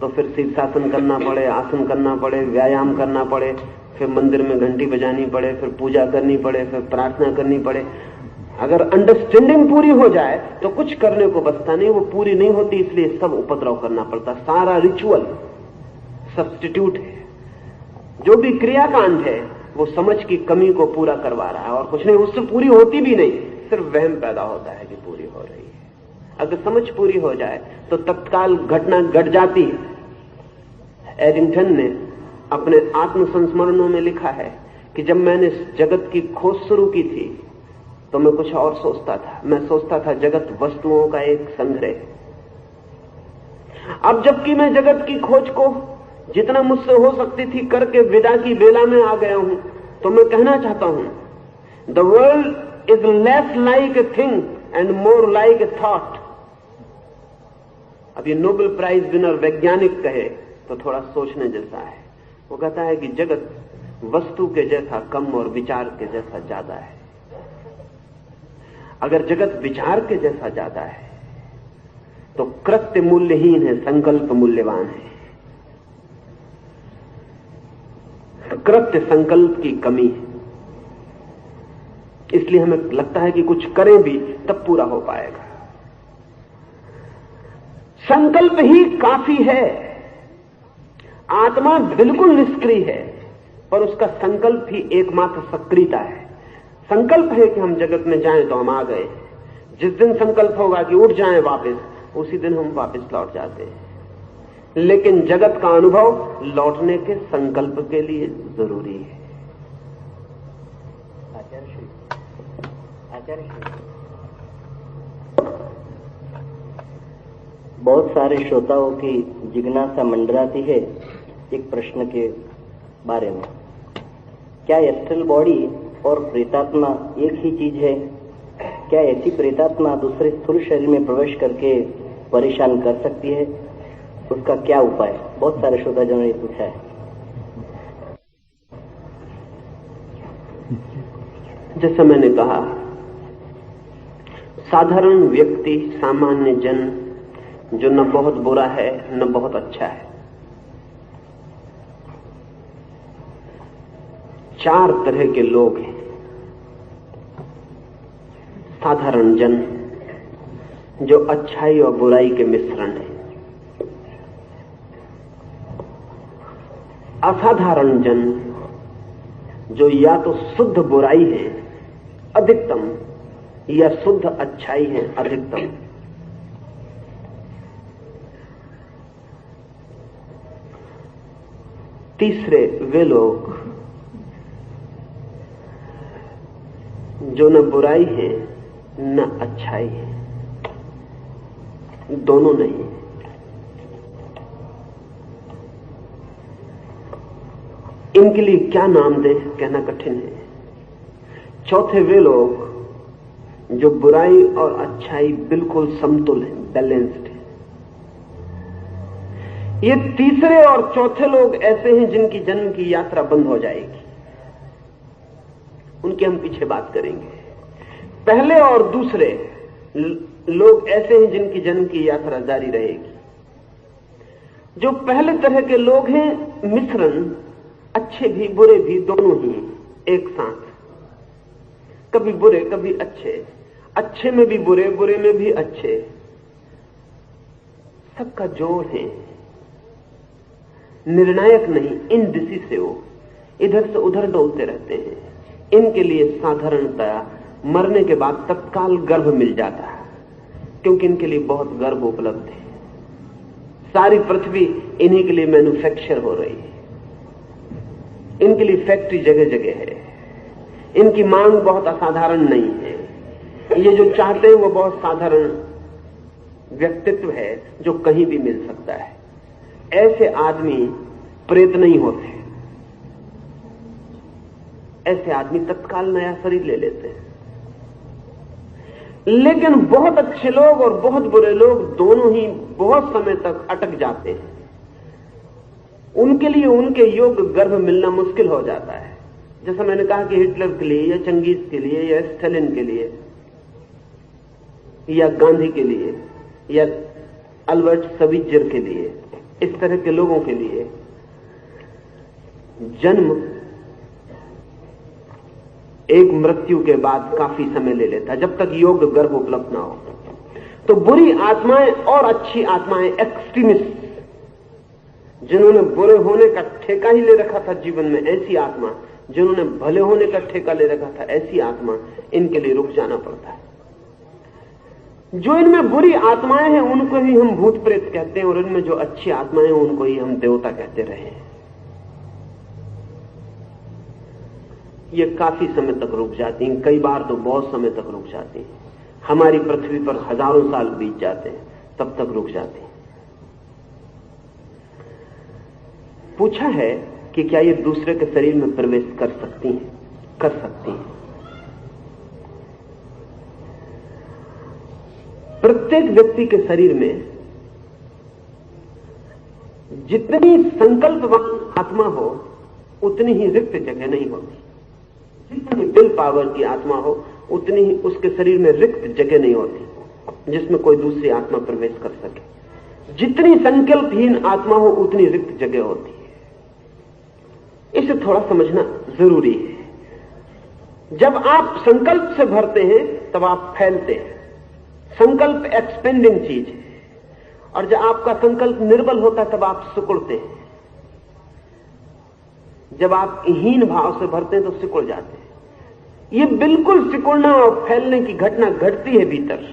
तो फिर शीर्षासन करना पड़े, आसन करना पड़े, व्यायाम करना पड़े, फिर मंदिर में घंटी बजानी पड़े, फिर पूजा करनी पड़े, फिर प्रार्थना करनी पड़े। अगर अंडरस्टैंडिंग पूरी हो जाए तो कुछ करने को बचता नहीं, वो पूरी नहीं होती, इसलिए सब उपद्रव करना पड़ता। सारा रिचुअल सब्स्टिट्यूट है। जो भी क्रियाकांड है वो समझ की कमी को पूरा करवा रहा है और कुछ नहीं, उससे पूरी होती भी नहीं, सिर्फ वहम पैदा होता है कि पूरी हो रही है। अगर समझ पूरी हो जाए तो तत्काल घटना घट जाती है। एडिंगटन ने अपने आत्मसंस्मरणों में लिखा है कि जब मैंने जगत की खोज शुरू की थी तो मैं कुछ और सोचता था। मैं सोचता था जगत वस्तुओं का एक संग्रह। अब जबकि मैं जगत की खोज को जितना मुझसे हो सकती थी करके विदा की बेला में आ गया हूं, तो मैं कहना चाहता हूं, the world is less like a thing and more like a thought. अब ये नोबेल प्राइज विनर वैज्ञानिक कहे तो थोड़ा सोचने जैसा है। वो कहता है कि जगत वस्तु के जैसा कम और विचार के जैसा ज्यादा है। अगर जगत विचार के जैसा ज्यादा है तो कृत्य मूल्यहीन है, संकल्प मूल्यवान है। कृत्य संकल्प की कमी है, इसलिए हमें लगता है कि कुछ करें भी तब पूरा हो पाएगा। संकल्प ही काफी है। आत्मा बिल्कुल निष्क्रिय है, पर उसका संकल्प ही एकमात्र सक्रियता है। संकल्प है कि हम जगत में जाएं तो हम आ गए। जिस दिन संकल्प होगा कि उठ जाएं वापस, उसी दिन हम वापस लौट जाते हैं। लेकिन जगत का अनुभव लौटने के संकल्प के लिए जरूरी है। बहुत सारे श्रोताओं की जिज्ञासा मंडराती है एक प्रश्न के बारे में। क्या एस्ट्रल बॉडी और प्रेतात्मा एक ही चीज है? क्या ऐसी प्रेतात्मा दूसरे स्थूल शरीर में प्रवेश करके परेशान कर सकती है? उसका क्या उपाय? बहुत सारे श्रोताजनों ने पूछा है। जैसा मैंने कहा, साधारण व्यक्ति, सामान्य जन जो न बहुत बुरा है न बहुत अच्छा है, चार तरह के लोग हैं। साधारण जन जो अच्छाई और बुराई के मिश्रण है। असाधारण जन जो या तो शुद्ध बुराई है अधिकतम या शुद्ध अच्छाई है अधिकतम। तीसरे वे लोग जो न बुराई है न अच्छाई है, दोनों नहीं। इनके लिए क्या नाम दे कहना कठिन है। चौथे वे लोग जो बुराई और अच्छाई बिल्कुल समतुल है, बैलेंस्ड है। ये तीसरे और चौथे लोग ऐसे हैं जिनकी जन्म की यात्रा बंद हो जाएगी। उनकी हम पीछे बात करेंगे। पहले और दूसरे लोग ऐसे हैं जिनकी जन्म की यात्रा जारी रहेगी। जो पहले तरह के लोग हैं, मिश्रण, अच्छे भी बुरे भी, दोनों ही एक साथ, कभी बुरे कभी अच्छे, अच्छे में भी बुरे, बुरे में भी अच्छे, सबका जोड़ है। निर्णायक नहीं, इनडिसिसिव, इधर से उधर डोलते रहते हैं। इनके लिए साधारणतया मरने के बाद तत्काल गर्भ मिल जाता है, क्योंकि इनके लिए बहुत गर्भ उपलब्ध है। सारी पृथ्वी इन्हीं के लिए मैन्युफैक्चर हो रही है। इनके लिए फैक्ट्री जगह जगह है। इनकी मांग बहुत असाधारण नहीं है, ये जो चाहते हैं वो बहुत साधारण व्यक्तित्व है जो कहीं भी मिल सकता है। ऐसे आदमी प्रेत नहीं होते, ऐसे आदमी तत्काल नया शरीर ले लेते हैं। लेकिन बहुत अच्छे लोग और बहुत बुरे लोग दोनों ही बहुत समय तक अटक जाते हैं। उनके लिए उनके योग्य गर्भ मिलना मुश्किल हो जाता है। जैसा मैंने कहा कि हिटलर के लिए या चंगेज के लिए या स्टालिन के लिए या गांधी के लिए या अल्बर्ट सवीजर के लिए, इस तरह के लोगों के लिए जन्म एक मृत्यु के बाद काफी समय ले लेता है, जब तक योग्य गर्भ उपलब्ध ना हो। तो बुरी आत्माएं और अच्छी आत्माएं, एक्सट्रीमिस्ट जिन्होंने बुरे होने का ठेका ही ले रखा था जीवन में, ऐसी आत्मा, जिन्होंने भले होने का ठेका ले रखा था, ऐसी आत्मा, इनके लिए रुक जाना पड़ता है। जो इनमें बुरी आत्माएं हैं उनको ही हम भूत प्रेत कहते हैं, और इनमें जो अच्छी आत्माएं हैं उनको ही हम देवता कहते रहे हैं। ये काफी समय तक रुक जाती हैं, कई बार तो बहुत समय तक रुक जाती हैं। हमारी पृथ्वी पर हजारों साल बीत जाते हैं, तब तक रुक जाती हैं। पूछा है कि क्या ये दूसरे के शरीर में प्रवेश कर सकती हैं? कर सकती हैं। प्रत्येक व्यक्ति के शरीर में जितनी संकल्पवान आत्मा हो उतनी ही रिक्त जगह नहीं होती। जितनी विल पावर की आत्मा हो उतनी ही उसके शरीर में रिक्त जगह नहीं होती जिसमें कोई दूसरी आत्मा प्रवेश कर सके। जितनी संकल्पहीन आत्मा हो उतनी रिक्त जगह होती है। इसे थोड़ा समझना जरूरी है। जब आप संकल्प से भरते हैं तब आप फैलते हैं। संकल्प एक्सपेंडिंग चीज है, और जब आपका संकल्प निर्बल होता है तब आप सिकुड़ते हैं। जब आप हीन भाव से भरते हैं तो सिकुड़ जाते हैं। ये बिल्कुल सिकुड़ना और फैलने की घटना घटती है भीतर।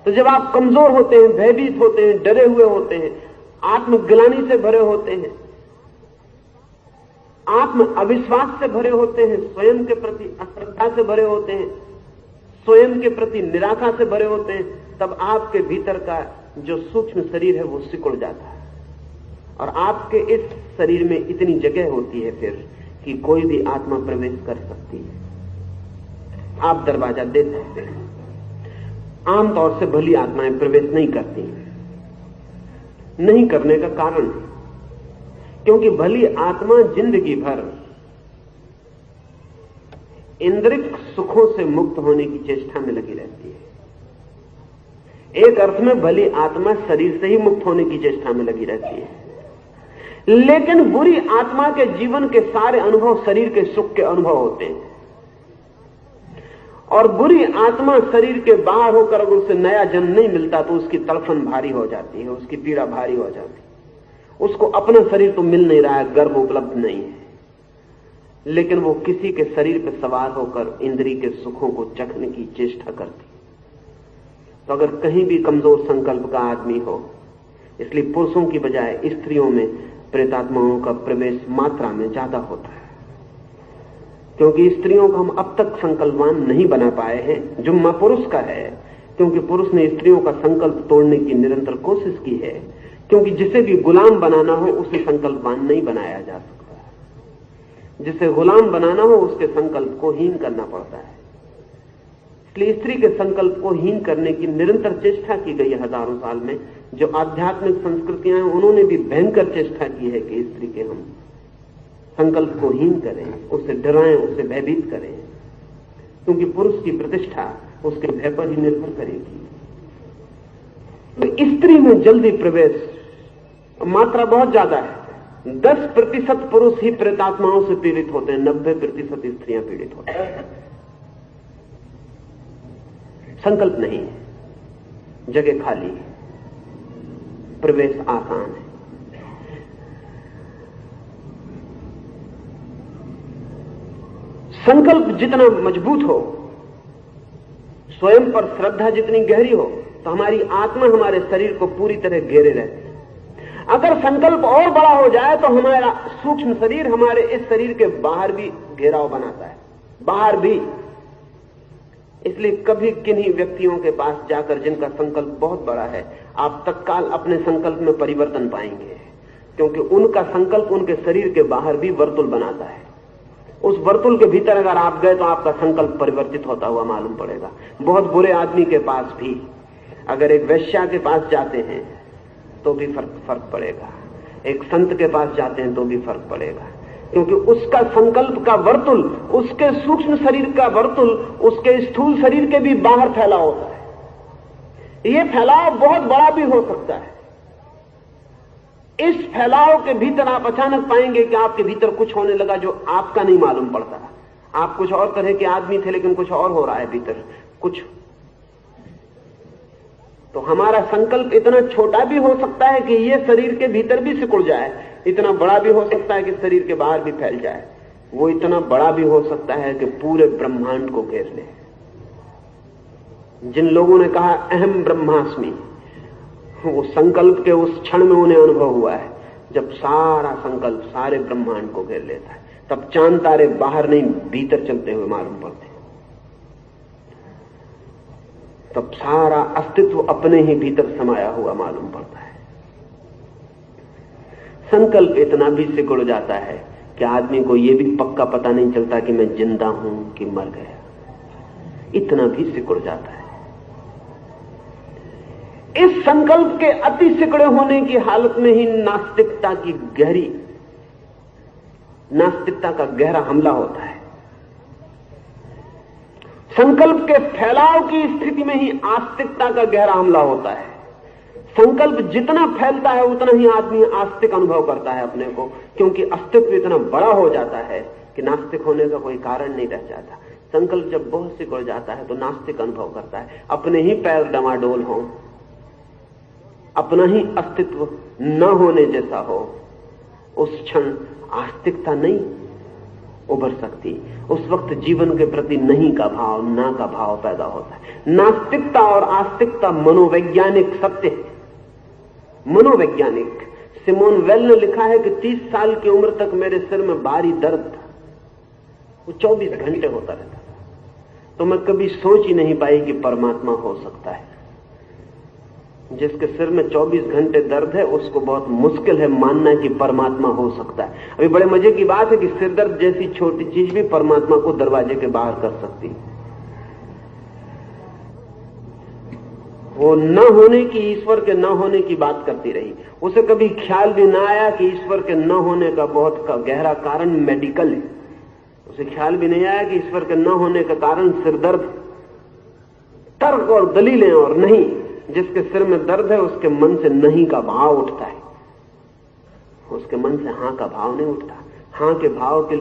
तो जब आप कमजोर होते हैं, भयभीत होते हैं, डरे हुए होते हैं, आत्मग्लानि से भरे होते हैं, आत्म अविश्वास से भरे होते हैं, स्वयं के प्रति अश्रद्धा से भरे होते हैं, स्वयं के प्रति निराशा से भरे होते हैं, तब आपके भीतर का जो सूक्ष्म शरीर है वो सिकुड़ जाता है। और आपके इस शरीर में इतनी जगह होती है फिर कि कोई भी आत्मा प्रवेश कर सकती है। आप दरवाजा दे सकते हैं। आमतौर से भली आत्माएं प्रवेश नहीं करती। नहीं करने का कारण है क्योंकि भली आत्मा जिंदगी भर इंद्रिक सुखों से मुक्त होने की चेष्टा में लगी रहती है। एक अर्थ में भली आत्मा शरीर से ही मुक्त होने की चेष्टा में लगी रहती है। लेकिन बुरी आत्मा के जीवन के सारे अनुभव शरीर के सुख के अनुभव होते हैं, और बुरी आत्मा शरीर के बाहर होकर अगर उसे नया जन्म नहीं मिलता तो उसकी तड़फन भारी हो जाती है, उसकी पीड़ा भारी हो जाती है। उसको अपना शरीर तो मिल नहीं रहा है, गर्भ उपलब्ध नहीं है, लेकिन वो किसी के शरीर पर सवार होकर इंद्रिय के सुखों को चखने की चेष्टा करती। तो अगर कहीं भी कमजोर संकल्प का आदमी हो, इसलिए पुरुषों की बजाय स्त्रियों में प्रेतात्माओं का प्रवेश मात्रा में ज्यादा होता है, क्योंकि स्त्रियों को हम अब तक संकल्पवान नहीं बना पाए हैं। जुम्मा पुरुष का है, क्योंकि पुरुष ने स्त्रियों का संकल्प तोड़ने की निरंतर कोशिश की है, क्योंकि जिसे भी गुलाम बनाना हो उसे संकल्पवान नहीं बनाया जा सकता। जिसे गुलाम बनाना हो उसके संकल्प को हीन करना पड़ता है। इसलिए स्त्री के संकल्प को हीन करने की निरंतर चेष्टा की गई है हजारों साल में। जो आध्यात्मिक संस्कृतियां हैं उन्होंने भी भयंकर चेष्टा की है कि स्त्री के हम संकल्प को हीन करें, उसे डराएं, उसे भयभीत करें, क्योंकि पुरुष की प्रतिष्ठा उसके भय पर ही निर्भर करेगी। तो स्त्री में जल्दी प्रवेश मात्रा बहुत ज्यादा है। 10% पुरुष ही प्रेतात्माओं से पीड़ित होते हैं, 90% स्त्रियां पीड़ित होती हैं। संकल्प नहीं है, जगह खाली है, प्रवेश आसान है। संकल्प जितना मजबूत हो, स्वयं पर श्रद्धा जितनी गहरी हो, तो हमारी आत्मा हमारे शरीर को पूरी तरह घेरे रहती है। अगर संकल्प और बड़ा हो जाए तो हमारा सूक्ष्म शरीर हमारे इस शरीर के बाहर भी घेराव बनाता है, बाहर भी। इसलिए कभी किन्हीं व्यक्तियों के पास जाकर जिनका संकल्प बहुत बड़ा है, आप तत्काल अपने संकल्प में परिवर्तन पाएंगे, क्योंकि उनका संकल्प उनके शरीर के बाहर भी वर्तुल बनाता है। उस वर्तुल के भीतर अगर आप गए तो आपका संकल्प परिवर्तित होता हुआ मालूम पड़ेगा। बहुत बुरे आदमी के पास भी अगर एक वेश्या के पास जाते हैं तो भी फर्क पड़ेगा, एक संत के पास जाते हैं तो भी फर्क पड़ेगा, क्योंकि उसका संकल्प का वर्तुल, उसके सूक्ष्म शरीर का वर्तुल उसके स्थूल शरीर के भी बाहर फैला होता है। यह फैलाव बहुत बड़ा भी हो सकता है। इस फैलाव के भीतर आप अचानक पाएंगे कि आपके भीतर कुछ होने लगा जो आपका नहीं मालूम पड़ता। आप कुछ और तरह के आदमी थे, लेकिन कुछ और हो रहा है भीतर कुछ। तो हमारा संकल्प इतना छोटा भी हो सकता है कि यह शरीर के भीतर भी सिकुड़ जाए, इतना बड़ा भी हो सकता है कि शरीर के बाहर भी फैल जाए, वो इतना बड़ा भी हो सकता है कि पूरे ब्रह्मांड को घेर ले। जिन लोगों ने कहा अहम ब्रह्मास्मि, वो संकल्प के उस क्षण में उन्हें अनुभव हुआ है जब सारा संकल्प सारे ब्रह्मांड को घेर लेता है। तब चांद तारे बाहर नहीं भीतर चलते हुए मालूम पड़ते, तब सारा अस्तित्व अपने ही भीतर समाया हुआ मालूम पड़ता है। संकल्प इतना भी सिकुड़ जाता है कि आदमी को यह भी पक्का पता नहीं चलता कि मैं जिंदा हूं कि मर गया, इतना भी सिकुड़ जाता है। इस संकल्प के अति सिकड़े होने की हालत में ही नास्तिकता का गहरा हमला होता है। संकल्प के फैलाव की स्थिति में ही आस्तिकता का गहरा हमला होता है। संकल्प जितना फैलता है उतना ही आदमी आस्तिक अनुभव करता है अपने को, क्योंकि अस्तित्व इतना बड़ा हो जाता है कि नास्तिक होने का कोई कारण नहीं रह जाता। संकल्प जब बहुत सिकुड़ जाता है तो नास्तिक अनुभव करता है, अपने ही पैर डमाडोल हो, अपना ही अस्तित्व न होने जैसा हो। उस क्षण आस्तिकता नहीं उभर सकती, उस वक्त जीवन के प्रति नहीं का भाव, ना का भाव पैदा होता है। नास्तिकता और आस्तिकता मनोवैज्ञानिक सत्य है। मनोवैज्ञानिक सिमोन वेल ने लिखा है कि 30 साल की उम्र तक मेरे सिर में भारी दर्द था, वो 24 घंटे होता रहता था, तो मैं कभी सोच ही नहीं पाई कि परमात्मा हो सकता है। जिसके सिर में 24 घंटे दर्द है उसको बहुत मुश्किल है मानना कि परमात्मा हो सकता है। अभी बड़े मजे की बात है कि सिर दर्द जैसी छोटी चीज भी परमात्मा को दरवाजे के बाहर कर सकती है। वो न होने की, ईश्वर के न होने की बात करती रही, उसे कभी ख्याल भी ना आया कि ईश्वर के न होने का बहुत गहरा कारण मेडिकल है। उसे ख्याल भी नहीं आया कि ईश्वर के न होने का कारण सिरदर्द, तर्क और दलीलें और नहीं। जिसके सिर में दर्द है उसके मन से नहीं का भाव उठता है, उसके मन से हां का भाव नहीं उठता। हां के भाव के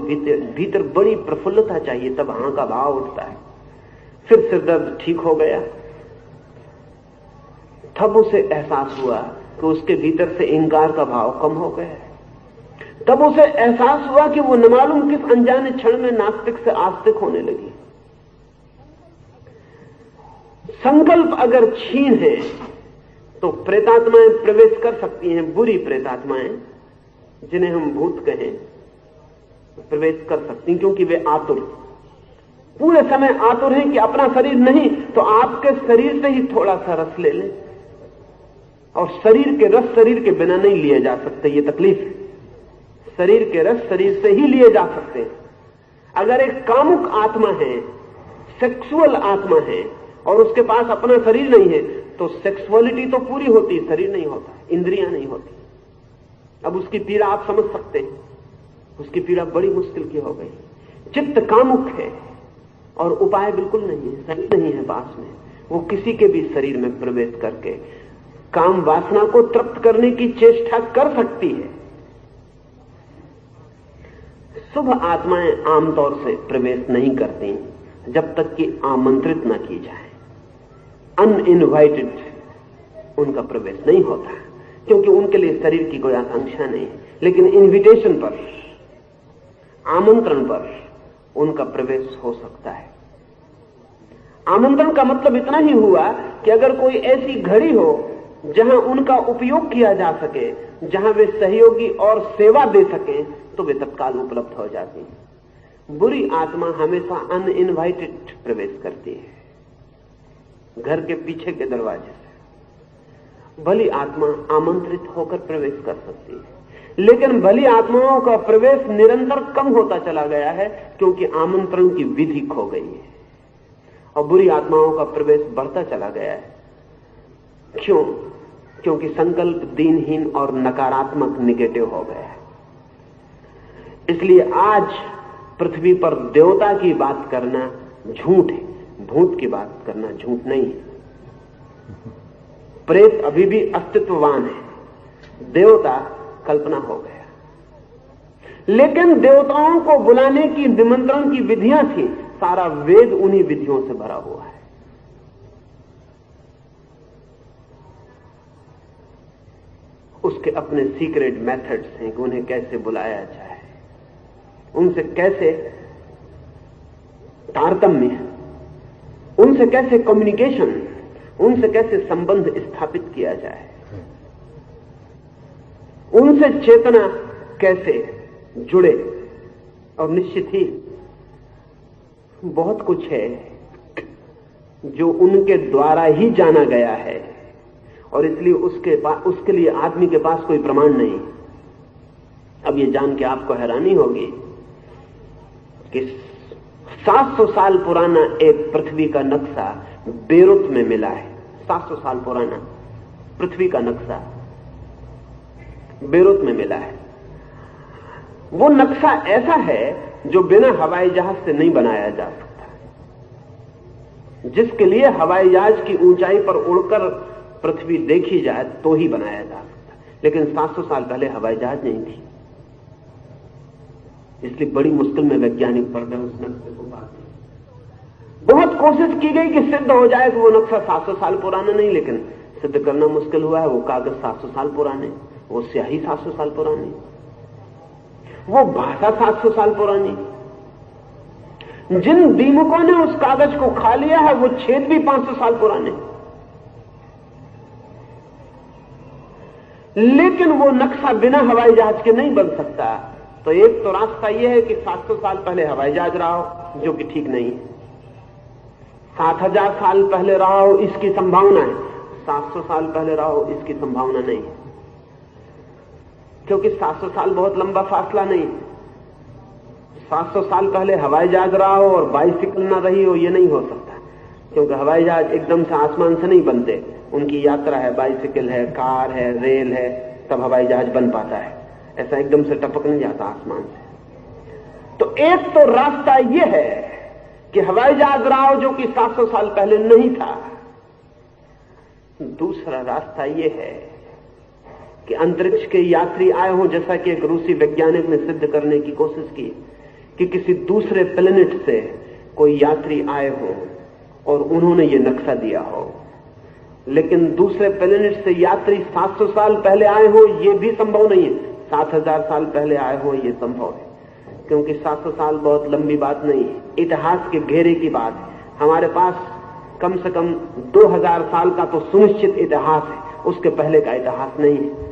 भीतर बड़ी प्रफुल्लता चाहिए, तब हां का भाव उठता है। फिर सिरदर्द ठीक हो गया, तब उसे एहसास हुआ कि उसके भीतर से इंकार का भाव कम हो गया। तब उसे एहसास हुआ कि वो न मालूम किस अनजाने क्षण में नास्तिक से आस्तिक होने लगी। संकल्प अगर छीन है तो प्रेतात्माएं प्रवेश कर सकती हैं। बुरी प्रेतात्माएं, जिन्हें हम भूत कहें, प्रवेश कर सकती हैं, क्योंकि वे आतुर, पूरे समय आतुर हैं कि अपना शरीर नहीं तो आपके शरीर से ही थोड़ा सा रस ले लें। और शरीर के रस शरीर के बिना नहीं लिए जा सकते, ये तकलीफ है। शरीर के रस शरीर से ही लिए जा सकते हैं। अगर एक कामुक आत्मा है, सेक्सुअल आत्मा है, और उसके पास अपना शरीर नहीं है, तो सेक्सुअलिटी तो पूरी होती है, शरीर नहीं होता, इंद्रियां नहीं होती। अब उसकी पीड़ा आप समझ सकते हैं, उसकी पीड़ा बड़ी मुश्किल की हो गई। चित्त कामुक है और उपाय बिल्कुल नहीं है, शरीर नहीं है पास में। वो किसी के भी शरीर में प्रवेश करके काम वासना को तृप्त करने की चेष्टा कर सकती है। शुभ आत्माएं आमतौर से प्रवेश नहीं करती जब तक कि आमंत्रित न की जाए। अनइनवाइटेड उनका प्रवेश नहीं होता, क्योंकि उनके लिए शरीर की कोई आकांक्षा नहीं है। लेकिन इनविटेशन पर, आमंत्रण पर उनका प्रवेश हो सकता है। आमंत्रण का मतलब इतना ही हुआ कि अगर कोई ऐसी घड़ी हो जहां उनका उपयोग किया जा सके, जहां वे सहयोगी और सेवा दे सकें, तो वे तत्काल उपलब्ध हो जाती हैं। बुरी आत्मा हमेशा अनइनवाइटेड प्रवेश करती है, घर के पीछे के दरवाजे से। भली आत्मा आमंत्रित होकर प्रवेश कर सकती है, लेकिन भली आत्माओं का प्रवेश निरंतर कम होता चला गया है क्योंकि आमंत्रण की विधि खो गई है, और बुरी आत्माओं का प्रवेश बढ़ता चला गया है। क्यों? क्योंकि संकल्प दीनहीन और नकारात्मक निगेटिव हो गया है। इसलिए आज पृथ्वी पर देवता की बात करना झूठ है, भूत की बात करना झूठ नहीं है। प्रेत अभी भी अस्तित्ववान है, देवता कल्पना हो गया। लेकिन देवताओं को बुलाने की निमंत्रण की विधियां थी, सारा वेद उन्हीं विधियों से भरा हुआ है। उसके अपने सीक्रेट मेथड्स हैं कि उन्हें कैसे बुलाया जाए, उनसे कैसे तारतम्य, उनसे कैसे कम्युनिकेशन, उनसे कैसे संबंध स्थापित किया जाए, उनसे चेतना कैसे जुड़े। और निश्चित ही बहुत कुछ है जो उनके द्वारा ही जाना गया है, और इसलिए उसके लिए आदमी के पास कोई प्रमाण नहीं। अब ये जान के आपको हैरानी होगी कि 700 साल पुराना एक पृथ्वी का नक्शा बेरूत में मिला है। 700 साल पुराना पृथ्वी का नक्शा बेरूत में मिला है। वो नक्शा ऐसा है जो बिना हवाई जहाज से नहीं बनाया जा सकता, जिसके लिए हवाई जहाज की ऊंचाई पर उड़कर पृथ्वी देखी जाए तो ही बनाया जा सकता। लेकिन 700 साल पहले हवाई जहाज नहीं थी, इसलिए बड़ी मुश्किल में वैज्ञानिक पड़ गए उस नक्शे को पाने। बहुत कोशिश की गई कि सिद्ध हो जाए कि वो नक्शा 700 साल पुराना नहीं, लेकिन सिद्ध करना मुश्किल हुआ है। वो कागज 700 साल पुराने, वो स्याही 700 साल पुरानी, वो भाषा 700 साल पुरानी। जिन दीमकों ने उस कागज को खा लिया है वो छेद भी 500 साल पुराने। लेकिन वो नक्शा बिना हवाई जहाज के नहीं बन सकता। तो एक तो रास्ता यह है कि 700 साल पहले हवाई जहाज रहा हो, जो कि ठीक नहीं। 7000 साल पहले रहा हो इसकी संभावना है, 700 साल पहले रहा हो इसकी संभावना नहीं, क्योंकि 700 साल बहुत लंबा फासला नहीं। 700 साल पहले हवाई जहाज रहा हो और बाइसिकल ना रही हो, यह नहीं हो सकता, क्योंकि हवाई जहाज एकदम से आसमान से नहीं बनते, उनकी यात्रा है, बाइसिकल है, कार है, रेल है, तब हवाई जहाज बन पाता है। ऐसा एकदम से टपक नहीं जाता आसमान से। तो एक तो रास्ता यह है कि हवाई जहाज रहा हो जो कि 700 साल पहले नहीं था। दूसरा रास्ता यह है कि अंतरिक्ष के यात्री आए हों, जैसा कि एक रूसी वैज्ञानिक ने सिद्ध करने की कोशिश की कि किसी दूसरे प्लेनेट से कोई यात्री आए हों और उन्होंने ये नक्शा दिया हो। लेकिन दूसरे प्लेनेट से यात्री 700 साल पहले आए हो यह भी संभव नहीं है, 7000 साल पहले आए हो यह संभव है, क्योंकि 700 साल बहुत लंबी बात नहीं है, इतिहास के घेरे की बात है। हमारे पास कम से कम 2000 साल का तो सुनिश्चित इतिहास है, उसके पहले का इतिहास नहीं है।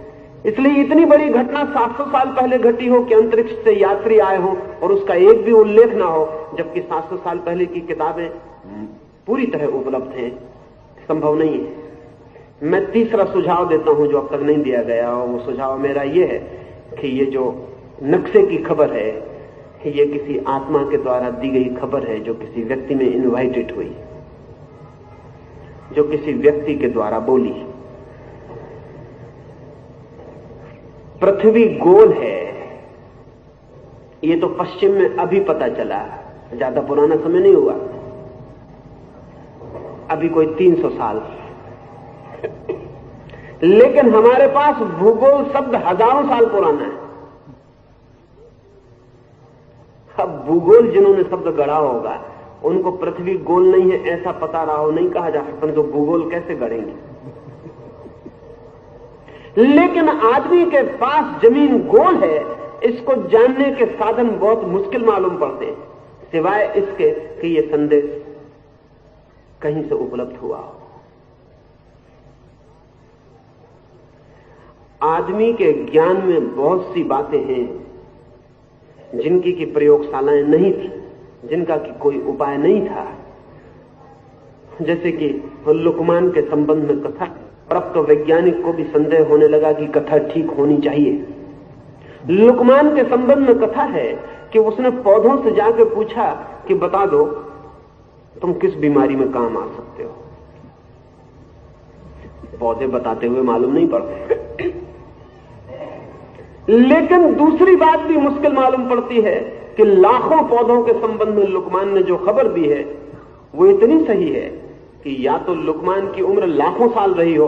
इसलिए इतनी बड़ी घटना 700 साल पहले घटी हो कि अंतरिक्ष से यात्री आए हो और उसका एक भी उल्लेख ना हो, जबकि 700 साल पहले की किताबें पूरी तरह उपलब्ध हैं, संभव नहीं है। मैं तीसरा सुझाव देता हूं जो अब तक नहीं दिया गया, और वो सुझाव मेरा ये है कि ये जो नक्शे की खबर है ये किसी आत्मा के द्वारा दी गई खबर है, जो किसी व्यक्ति में इनवाइटेड हुई, जो किसी व्यक्ति के द्वारा बोली। पृथ्वी गोल है, ये तो पश्चिम में अभी पता चला, ज्यादा पुराना समय नहीं हुआ, अभी कोई 300 साल। लेकिन हमारे पास भूगोल शब्द हजारों साल पुराना है। अब भूगोल जिन्होंने शब्द गढ़ा होगा उनको पृथ्वी गोल नहीं है ऐसा पता रहा हो, नहीं कहा जा सकता, तो भूगोल कैसे गढ़ेंगे। लेकिन आदमी के पास जमीन गोल है, इसको जानने के साधन बहुत मुश्किल मालूम पड़ते हैं, सिवाय इसके कि यह संदेश कहीं से उपलब्ध हुआ हो। आदमी के ज्ञान में बहुत सी बातें हैं जिनकी की प्रयोगशालाएं नहीं थी, जिनका की कोई उपाय नहीं था। जैसे कि लुकमान के संबंध में कथा, और अब तो वैज्ञानिक को भी संदेह होने लगा कि कथा ठीक होनी चाहिए। लुकमान के संबंध में कथा है कि उसने पौधों से जाकर पूछा कि बता दो तुम किस बीमारी में काम आ सकते हो। पौधे बताते हुए मालूम नहीं पड़ते। लेकिन दूसरी बात भी मुश्किल मालूम पड़ती है कि लाखों पौधों के संबंध में लुकमान ने जो खबर दी है वो इतनी सही है कि या तो लुकमान की उम्र लाखों साल रही हो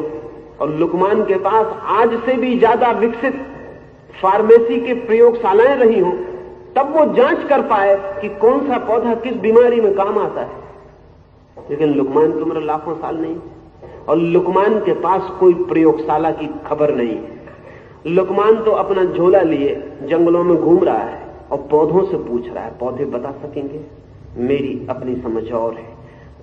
और लुकमान के पास आज से भी ज्यादा विकसित फार्मेसी की प्रयोगशालाएं रही हो, तब वो जांच कर पाए कि कौन सा पौधा किस बीमारी में काम आता है। लेकिन लुकमान की उम्र लाखों साल नहीं और लुकमान के पास कोई प्रयोगशाला की खबर नहीं है। लुकमान तो अपना झोला लिए जंगलों में घूम रहा है और पौधों से पूछ रहा है, पौधे बता सकेंगे? मेरी अपनी समझ और है,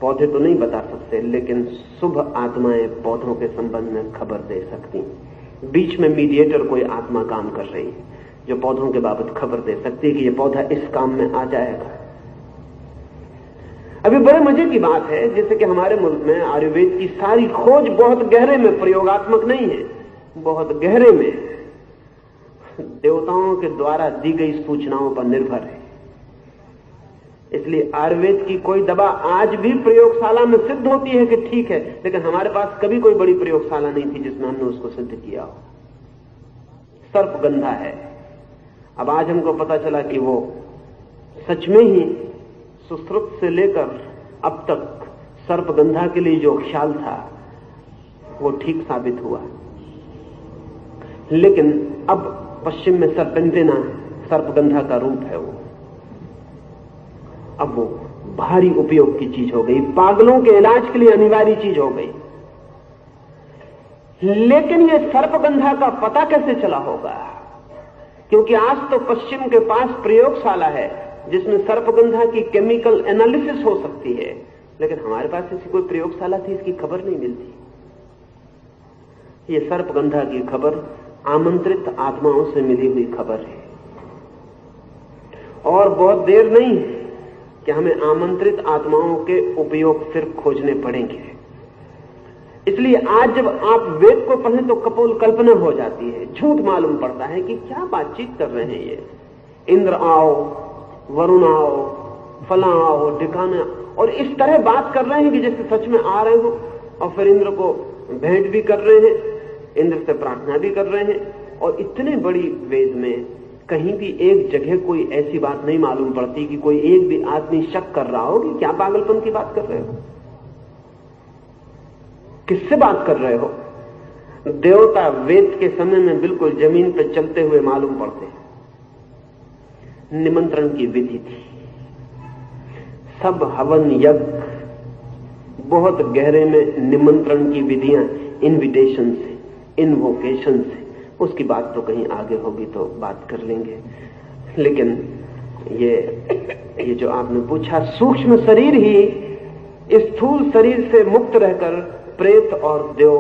पौधे तो नहीं बता सकते, लेकिन शुभ आत्माएं पौधों के संबंध में खबर दे सकती हैं। बीच में मीडिएटर कोई आत्मा काम कर रही है जो पौधों के बाबत खबर दे सकती है कि ये पौधा इस काम में आ जाएगा। अभी बड़े मजे की बात है, जैसे कि हमारे मुल्क में आयुर्वेद की सारी खोज बहुत गहरे में, प्रयोगात्मक नहीं है, बहुत गहरे में देवताओं के द्वारा दी गई सूचनाओं पर निर्भर है। इसलिए आयुर्वेद की कोई दवा आज भी प्रयोगशाला में सिद्ध होती है कि ठीक है, लेकिन हमारे पास कभी कोई बड़ी प्रयोगशाला नहीं थी जिसमें हमने उसको सिद्ध किया हो। सर्पगंधा है, अब आज हमको पता चला कि वो सच में ही सुश्रुत से लेकर अब तक सर्पगंधा के लिए जो ख्याल था वो ठीक साबित हुआ। लेकिन अब पश्चिम में सर्पेंटिना सर्पगंधा का रूप है वो, अब वो भारी उपयोग की चीज हो गई, पागलों के इलाज के लिए अनिवार्य चीज हो गई। लेकिन ये सर्पगंधा का पता कैसे चला होगा? क्योंकि आज तो पश्चिम के पास प्रयोगशाला है जिसमें सर्पगंधा की केमिकल एनालिसिस हो सकती है, लेकिन हमारे पास ऐसी कोई प्रयोगशाला थी, इसकी खबर नहीं मिलती। ये सर्पगंधा की खबर आमंत्रित आत्माओं से मिली हुई खबर है, और बहुत देर नहीं है कि हमें आमंत्रित आत्माओं के उपयोग फिर खोजने पड़ेंगे। इसलिए आज जब आप वेद को पढ़ें तो कपोल कल्पना हो जाती है, झूठ मालूम पड़ता है कि क्या बातचीत कर रहे हैं ये। इंद्र आओ, वरुण आओ, फला आओ, ठिकाना, और इस तरह बात कर रहे हैं कि जैसे सच में आ रहे हो, और फिर इंद्र को भेंट भी कर रहे हैं, इंद्र से प्रार्थना भी कर रहे हैं। और इतने बड़ी वेद में कहीं भी एक जगह कोई ऐसी बात नहीं मालूम पड़ती कि कोई एक भी आदमी शक कर रहा हो कि क्या पागलपन की बात कर रहे हो, किससे बात कर रहे हो। देवता वेद के समय में बिल्कुल जमीन पर चलते हुए मालूम पड़ते हैं। निमंत्रण की विधि थी, सब हवन यज्ञ, बहुत गहरे में निमंत्रण की विधियां, इनविटेशन से, इनवोकेशन से। उसकी बात तो कहीं आगे होगी तो बात कर लेंगे। लेकिन ये जो आपने पूछा, सूक्ष्म शरीर ही स्थूल शरीर से मुक्त रहकर प्रेत और देव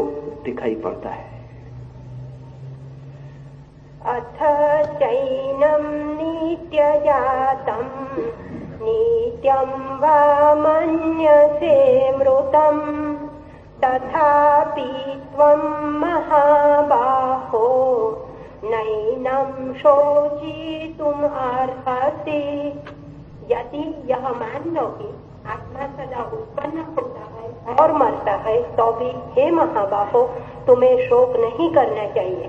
दिखाई पड़ता है। अथ चैनम नित्यजातम नित्यं वा मन्यसे मृतम् तथापि त्वं महाबाहो नैनं शोचितुम् अर्हसि। यदि यह मान लो कि आत्मा सदा उत्पन्न होता है और मरता है, तो भी हे महाबाहो तुम्हें शोक नहीं करना चाहिए।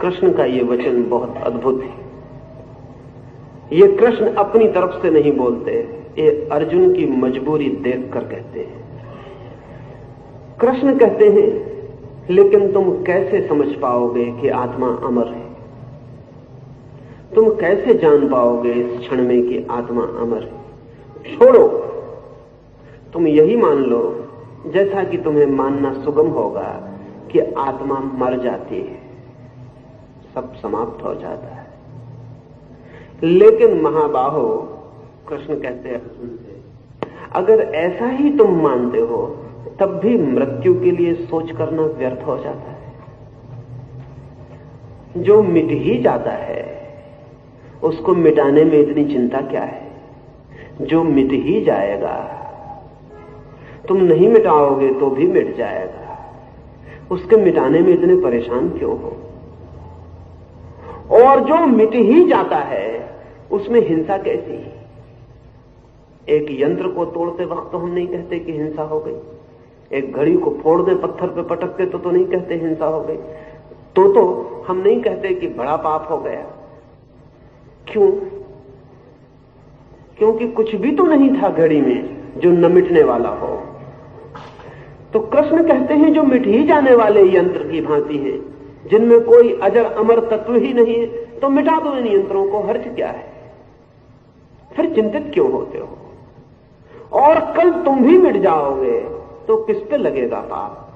कृष्ण का ये वचन बहुत अद्भुत है। ये कृष्ण अपनी तरफ से नहीं बोलते, ये अर्जुन की मजबूरी देखकर कहते हैं। कृष्ण कहते हैं, लेकिन तुम कैसे समझ पाओगे कि आत्मा अमर है? तुम कैसे जान पाओगे इस क्षण में कि आत्मा अमर है? छोड़ो, तुम यही मान लो जैसा कि तुम्हें मानना सुगम होगा कि आत्मा मर जाती है, सब समाप्त हो जाता है। लेकिन महाबाहो, कृष्ण कहते हैं अर्जुन से, अगर ऐसा ही तुम मानते हो तब भी मृत्यु के लिए सोच करना व्यर्थ हो जाता है। जो मिट ही जाता है उसको मिटाने में इतनी चिंता क्या है? जो मिट ही जाएगा। तुम नहीं मिटाओगे तो भी मिट जाएगा, उसके मिटाने में इतने परेशान क्यों हो? और जो मिट ही जाता है उसमें हिंसा कैसी? एक यंत्र को तोड़ते वक्त तो हम नहीं कहते कि हिंसा हो गई, एक घड़ी को फोड़ दे पत्थर पे पटकते तो नहीं कहते हिंसा हो गई, तो हम नहीं कहते कि बड़ा पाप हो गया। क्यों? क्योंकि कुछ भी तो नहीं था घड़ी में जो न मिटने वाला हो। तो कृष्ण कहते हैं जो मिट ही जाने वाले यंत्र की भांति हैं, जिनमें कोई अजर अमर तत्व ही नहीं है, तो मिटा दो इन यंत्रों को, हर्ज क्या है? फिर चिंतित क्यों होते हो? और कल तुम भी मिट जाओगे तो किस पे लगेगा पाप?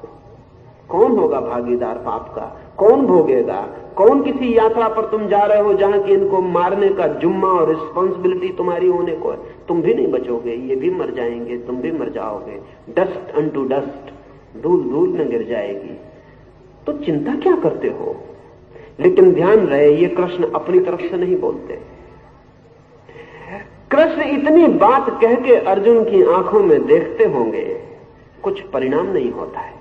कौन होगा भागीदार पाप का? कौन भोगेगा? कौन किसी यात्रा पर तुम जा रहे हो जहां कि इनको मारने का जुम्मा और रिस्पॉन्सिबिलिटी तुम्हारी होने को है? तुम भी नहीं बचोगे, ये भी मर जाएंगे, तुम भी मर जाओगे। डस्ट अनटू डस्ट, धूल धूल में गिर जाएगी। तो चिंता क्या करते हो? लेकिन ध्यान रहे, ये कृष्ण अपनी तरफ से नहीं बोलते। कृष्ण इतनी बात कह के अर्जुन की आंखों में देखते होंगे, कुछ परिणाम नहीं होता है।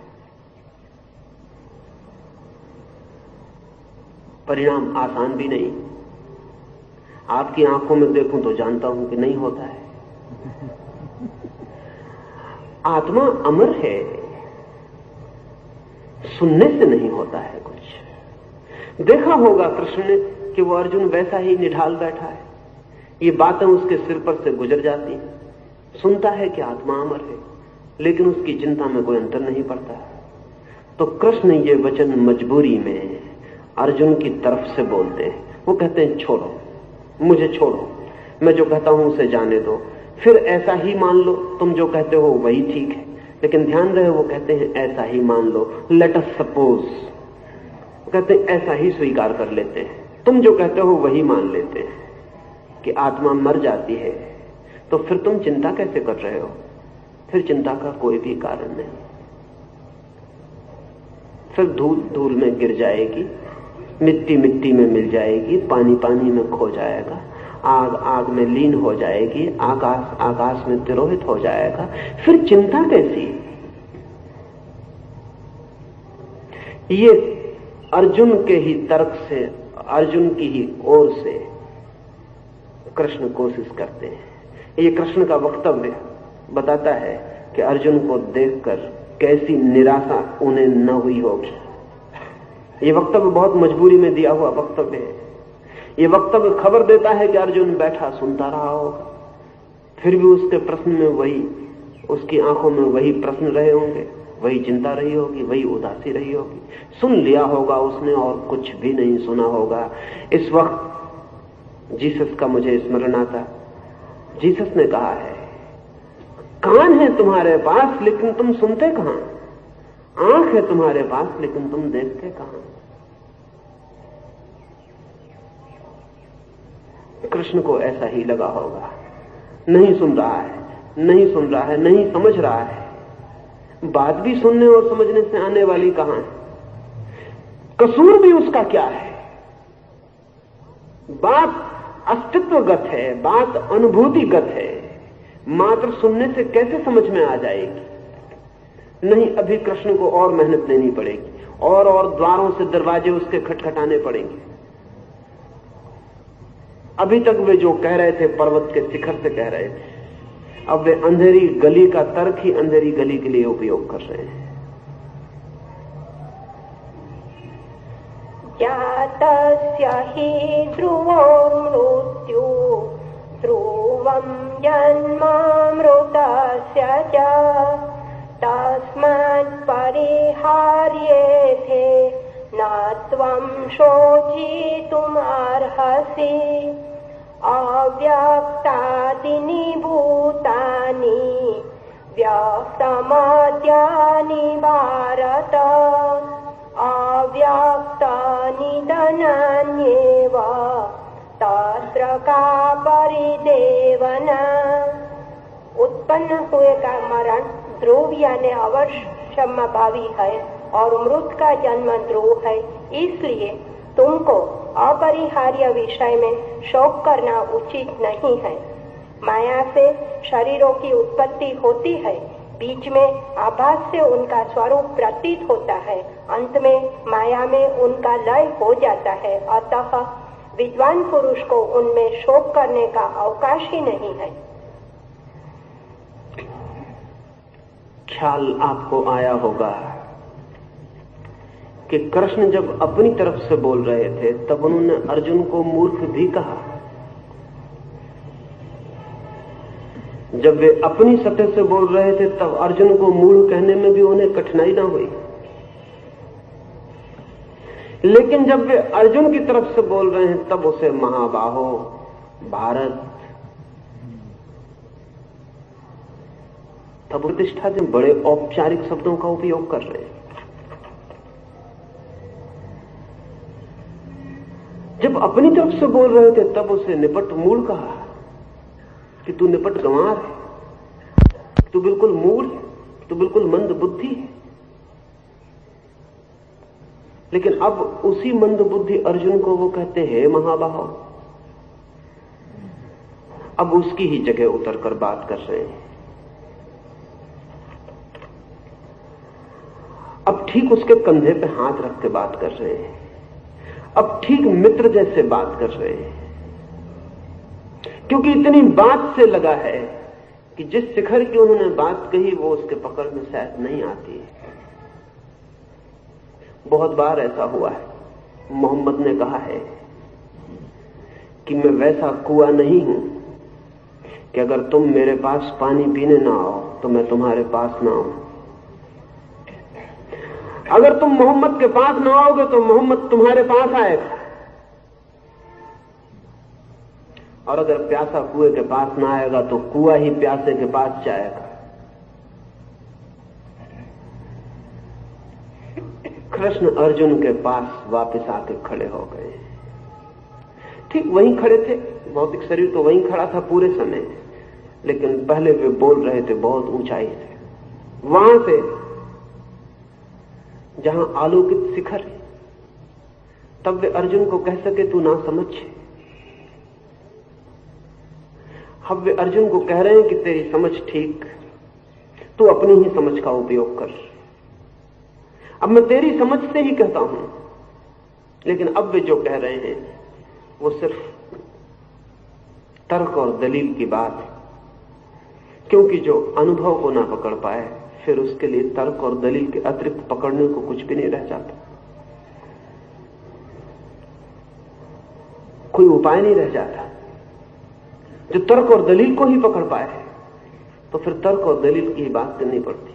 परिणाम आसान भी नहीं। आपकी आंखों में देखूं तो जानता हूं कि नहीं होता है। आत्मा अमर है, सुनने से नहीं होता है कुछ। देखा होगा कृष्ण ने कि वो अर्जुन वैसा ही निढाल बैठा है, ये बातें उसके सिर पर से गुजर जाती हैं, सुनता है कि आत्मा अमर है, लेकिन उसकी चिंता में कोई अंतर नहीं पड़ता। तो कृष्ण ये वचन मजबूरी में अर्जुन की तरफ से बोलते हैं। वो कहते हैं छोड़ो, मुझे छोड़ो, मैं जो कहता हूं उसे जाने दो, फिर ऐसा ही मान लो, तुम जो कहते हो वही ठीक है। लेकिन ध्यान रहे, वो कहते हैं ऐसा ही मान लो, लेट अस सपोज, कहते हैं ऐसा ही स्वीकार कर लेते हैं, तुम जो कहते हो वही मान लेते हैं कि आत्मा मर जाती है। तो फिर तुम चिंता कैसे कर रहे हो? फिर चिंता का कोई भी कारण नहीं। फिर धूल धूल में गिर जाएगी, मिट्टी मिट्टी में मिल जाएगी, पानी पानी में खो जाएगा, आग आग में लीन हो जाएगी, आकाश आकाश में तिरोहित हो जाएगा। फिर चिंता कैसी? ये अर्जुन के ही तर्क से, अर्जुन की ही ओर से कृष्ण कोशिश करते हैं। ये कृष्ण का वक्तव्य बताता है कि अर्जुन को देखकर कैसी निराशा उन्हें न हुई होगी। ये वक्तव्य बहुत मजबूरी में दिया हुआ वक्तव्य है। ये वक्तव्य खबर देता है कि अर्जुन बैठा सुनता रहा होगा, फिर भी उसके प्रश्न में वही, उसकी आंखों में वही प्रश्न रहे होंगे, वही चिंता रही होगी, वही उदासी रही होगी। सुन लिया होगा उसने और कुछ भी नहीं सुना होगा। इस वक्त जीसस का मुझे स्मरण आता। जीसस ने कहा है, कान है तुम्हारे पास लेकिन तुम सुनते कहां? आंख है तुम्हारे पास लेकिन तुम देखते कहां? कृष्ण को ऐसा ही लगा होगा, नहीं सुन रहा है, नहीं सुन रहा है, नहीं समझ रहा है। बात भी सुनने और समझने से आने वाली कहां है? कसूर भी उसका क्या है? बात अस्तित्वगत है, बात अनुभूतिगत है, मात्र सुनने से कैसे समझ में आ जाएगी? नहीं, अभी कृष्ण को और मेहनत लेनी पड़ेगी, और द्वारों से दरवाजे उसके खटखटाने पड़ेंगे। अभी तक वे जो कह रहे थे पर्वत के शिखर से कह रहे थे, अब वे अंधेरी गली का तर्क ही अंधेरी गली के लिए उपयोग कर रहे हैं। जातस्य हि ध्रुवो मृत्यु ध्रुवं जन्मामृतस्य च तस्मात् परिहार्येथे न त्वं शोचितुमर्हसि अव्यक्तादीनि भूतानि व्यक्तमाद्यानि भारत अव्यक्तानि धनान्येव तत्र का परिदेवना। उत्पन्न हुए का मरण ध्रुव यानी अवश्यभावी है और मृत का जन्म ध्रुव है, इसलिए तुमको अपरिहार्य विषय में शोक करना उचित नहीं है। माया से शरीरों की उत्पत्ति होती है, बीच में आभास से उनका स्वरूप प्रतीत होता है, अंत में माया में उनका लय हो जाता है। अतः विद्वान पुरुष को उनमें शोक करने का अवकाश ही नहीं है। ख्याल आपको आया होगा कि कृष्ण जब अपनी तरफ से बोल रहे थे तब उन्होंने अर्जुन को मूर्ख भी कहा। जब वे अपनी सतह से बोल रहे थे तब अर्जुन को मूढ़ कहने में भी उन्हें कठिनाई ना हुई, लेकिन जब वे अर्जुन की तरफ से बोल रहे हैं तब उसे महाबाहो, भारत, तब प्रतिष्ठा से बड़े औपचारिक शब्दों का उपयोग कर रहे हैं। जब अपनी तरफ से बोल रहे थे तब उसे निपट मूढ़ कहा कि तू निपट गंवार है, तू बिल्कुल मूढ़ है, तू बिल्कुल मंद बुद्धि है। लेकिन अब उसी मंद बुद्धि अर्जुन को वो कहते हैं महाबाहो। अब उसकी ही जगह उतर कर बात कर रहे हैं। अब ठीक उसके कंधे पे हाथ रख के बात कर रहे हैं। अब ठीक मित्र जैसे बात कर रहे हैं, क्योंकि इतनी बात से लगा है कि जिस शिखर की उन्होंने बात कही वो उसके पकड़ में शायद नहीं आती है। बहुत बार ऐसा हुआ है। मोहम्मद ने कहा है कि मैं वैसा कुआं नहीं हूं कि अगर तुम मेरे पास पानी पीने ना आओ तो मैं तुम्हारे पास ना आऊं। अगर तुम मोहम्मद के पास ना आओगे तो मोहम्मद तुम्हारे पास आएगा, और अगर प्यासा कुएं के पास ना आएगा तो कुआं ही प्यासे के पास जाएगा। कृष्ण अर्जुन के पास वापस आके खड़े हो गए। ठीक वहीं खड़े थे, भौतिक शरीर तो वहीं खड़ा था पूरे समय, लेकिन पहले वे बोल रहे थे बहुत ऊंचाई से, वहां से जहां आलोकित शिखर है। तब वे अर्जुन को कह सके तू ना समझ। अब वे अर्जुन को कह रहे हैं कि तेरी समझ ठीक, तू अपनी ही समझ का उपयोग कर। अब मैं तेरी समझ से ही कहता हूं, लेकिन अब वे जो कह रहे हैं वो सिर्फ तर्क और दलील की बात है, क्योंकि जो अनुभव को ना पकड़ पाए फिर उसके लिए तर्क और दलील के अतिरिक्त पकड़ने को कुछ भी नहीं रह जाता, कोई उपाय नहीं रह जाता। जो तर्क और दलील को ही पकड़ पाए तो फिर तर्क और दलील की ही बात करनी पड़ती।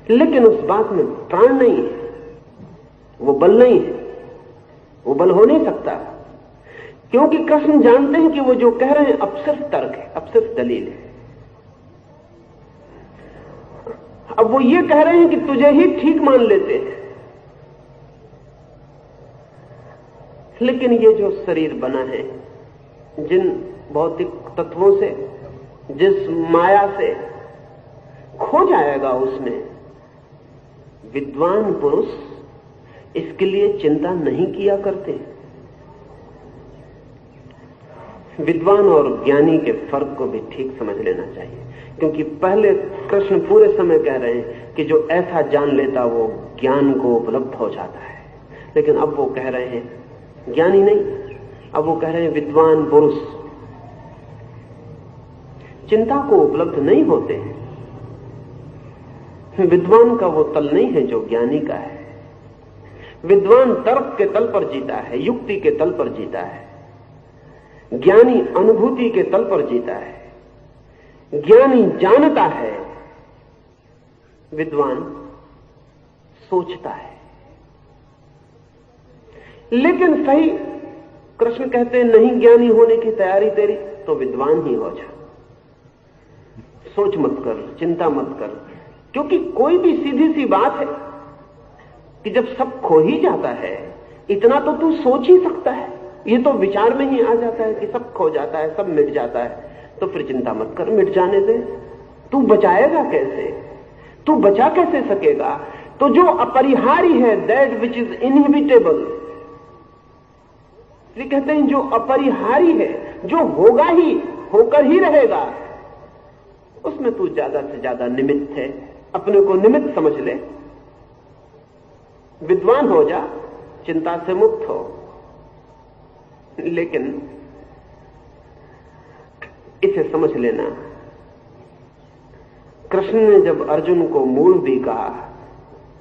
लेकिन उस बात में प्राण नहीं है, वो बल नहीं है, वो बल हो नहीं सकता, क्योंकि कृष्ण जानते हैं कि वो जो कह रहे हैं अब सिर्फ तर्क है, अब सिर्फ दलील है। अब वो ये कह रहे हैं कि तुझे ही ठीक मान लेते हैं, लेकिन ये जो शरीर बना है, जिन भौतिक तत्वों से, जिस माया से खो जाएगा उसमें, विद्वान पुरुष इसके लिए चिंता नहीं किया करते। विद्वान और ज्ञानी के फर्क को भी ठीक समझ लेना चाहिए, क्योंकि पहले कृष्ण पूरे समय कह रहे हैं कि जो ऐसा जान लेता वो ज्ञान को उपलब्ध हो जाता है, लेकिन अब वो कह रहे हैं ज्ञानी नहीं, अब वो कह रहे हैं विद्वान पुरुष चिंता को उपलब्ध नहीं होते हैं। विद्वान का वो तल नहीं है जो ज्ञानी का है। विद्वान तर्क के तल पर जीता है, युक्ति के तल पर जीता है, ज्ञानी अनुभूति के तल पर जीता है। ज्ञानी जानता है, विद्वान सोचता है। लेकिन सही कृष्ण कहते हैं नहीं ज्ञानी होने की तैयारी तेरी तो विद्वान ही हो जा, सोच मत कर, चिंता मत कर, क्योंकि कोई भी सीधी सी बात है कि जब सब खो ही जाता है, इतना तो तू सोच ही सकता है। ये तो विचार में ही आ जाता है कि सब खो जाता है, सब मिट जाता है, तो फिर चिंता मत कर, मिट जाने दे। तू बचाएगा कैसे, तू बचा कैसे सकेगा? तो जो अपरिहार्य है, दैट विच इज इनहिबिटेबल, इसलिए कहते हैं जो अपरिहारी है, जो होगा ही, होकर ही रहेगा, उसमें तू ज्यादा से ज्यादा निमित्त है। अपने को निमित्त समझ ले, विद्वान हो जा, चिंता से मुक्त हो। लेकिन इसे समझ लेना, कृष्ण ने जब अर्जुन को मूढ़ भी कहा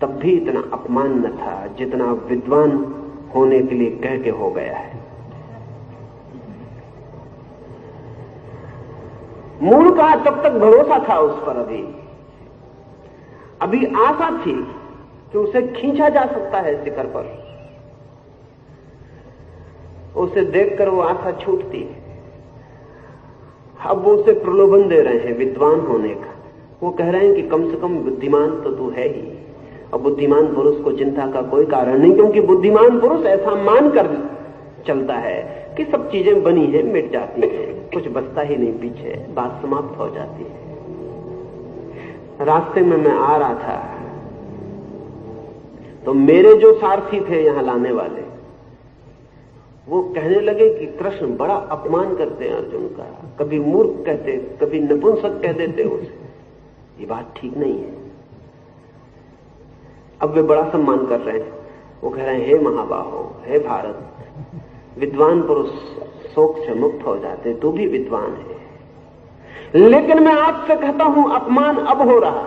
तब भी इतना अपमान न था जितना विद्वान होने के लिए कह के हो गया है। मूढ़ कहा तब तक भरोसा था उस पर, अभी आशा थी कि उसे खींचा जा सकता है शिखर पर। उसे देखकर वो आशा छूटती है। अब वो उसे प्रलोभन दे रहे हैं विद्वान होने का। वो कह रहे हैं कि कम से कम बुद्धिमान तो तू है ही, और बुद्धिमान पुरुष को चिंता का कोई कारण नहीं, क्योंकि बुद्धिमान पुरुष ऐसा मानकर चलता है कि सब चीजें बनी हैं, मिट जाती हैं, कुछ बचता ही नहीं, पीछे बात समाप्त हो जाती है। रास्ते में मैं आ रहा था तो मेरे जो सारथी थे यहां लाने वाले, वो कहने लगे कि कृष्ण बड़ा अपमान करते हैं अर्जुन का, कभी मूर्ख कहते, कभी नपुंसक कह देते उसे, ये बात ठीक नहीं है। अब वे बड़ा सम्मान कर रहे हैं। वो कह रहे हैं, हे महाबाहो, हे भारत, विद्वान पुरुष शोक से मुक्त हो जाते, तू भी विद्वान है। लेकिन मैं आपसे कहता हूं, अपमान अब हो रहा।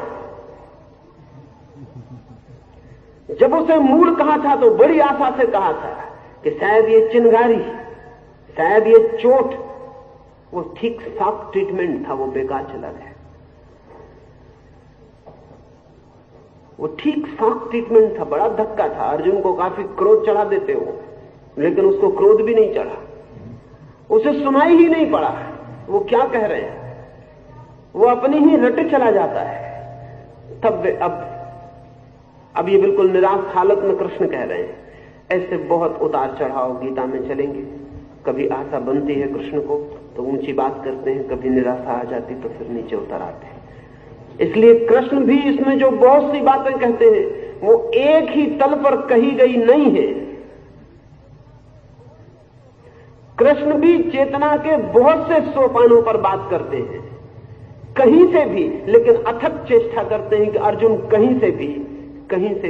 जब उसे मूढ़ कहा था तो बड़ी आशा से कहा था कि शायद ये चिंगारी, शायद ये चोट, वो ठीक शॉक ट्रीटमेंट था, वो बेकार चला गया। वो ठीक शॉक ट्रीटमेंट था, बड़ा धक्का था। अर्जुन को काफी क्रोध चढ़ा देते हो, लेकिन उसको क्रोध भी नहीं चढ़ा, उसे सुनाई ही नहीं पड़ा वो क्या कह रहे हैं, वो अपनी ही रटे चला जाता है। तब वे अब ये बिल्कुल निराश हालत में कृष्ण कह रहे हैं। ऐसे बहुत उतार चढ़ाव गीता में चलेंगे। कभी आशा बनती है कृष्ण को तो ऊंची बात करते हैं, कभी निराशा आ जाती तो फिर नीचे उतर आते हैं। इसलिए कृष्ण भी इसमें जो बहुत सी बातें कहते हैं वो एक ही तल पर कही गई नहीं है। कृष्ण भी चेतना के बहुत से सोपानों पर बात करते हैं, कहीं से भी, लेकिन अथक चेष्टा करते हैं कि अर्जुन कहीं से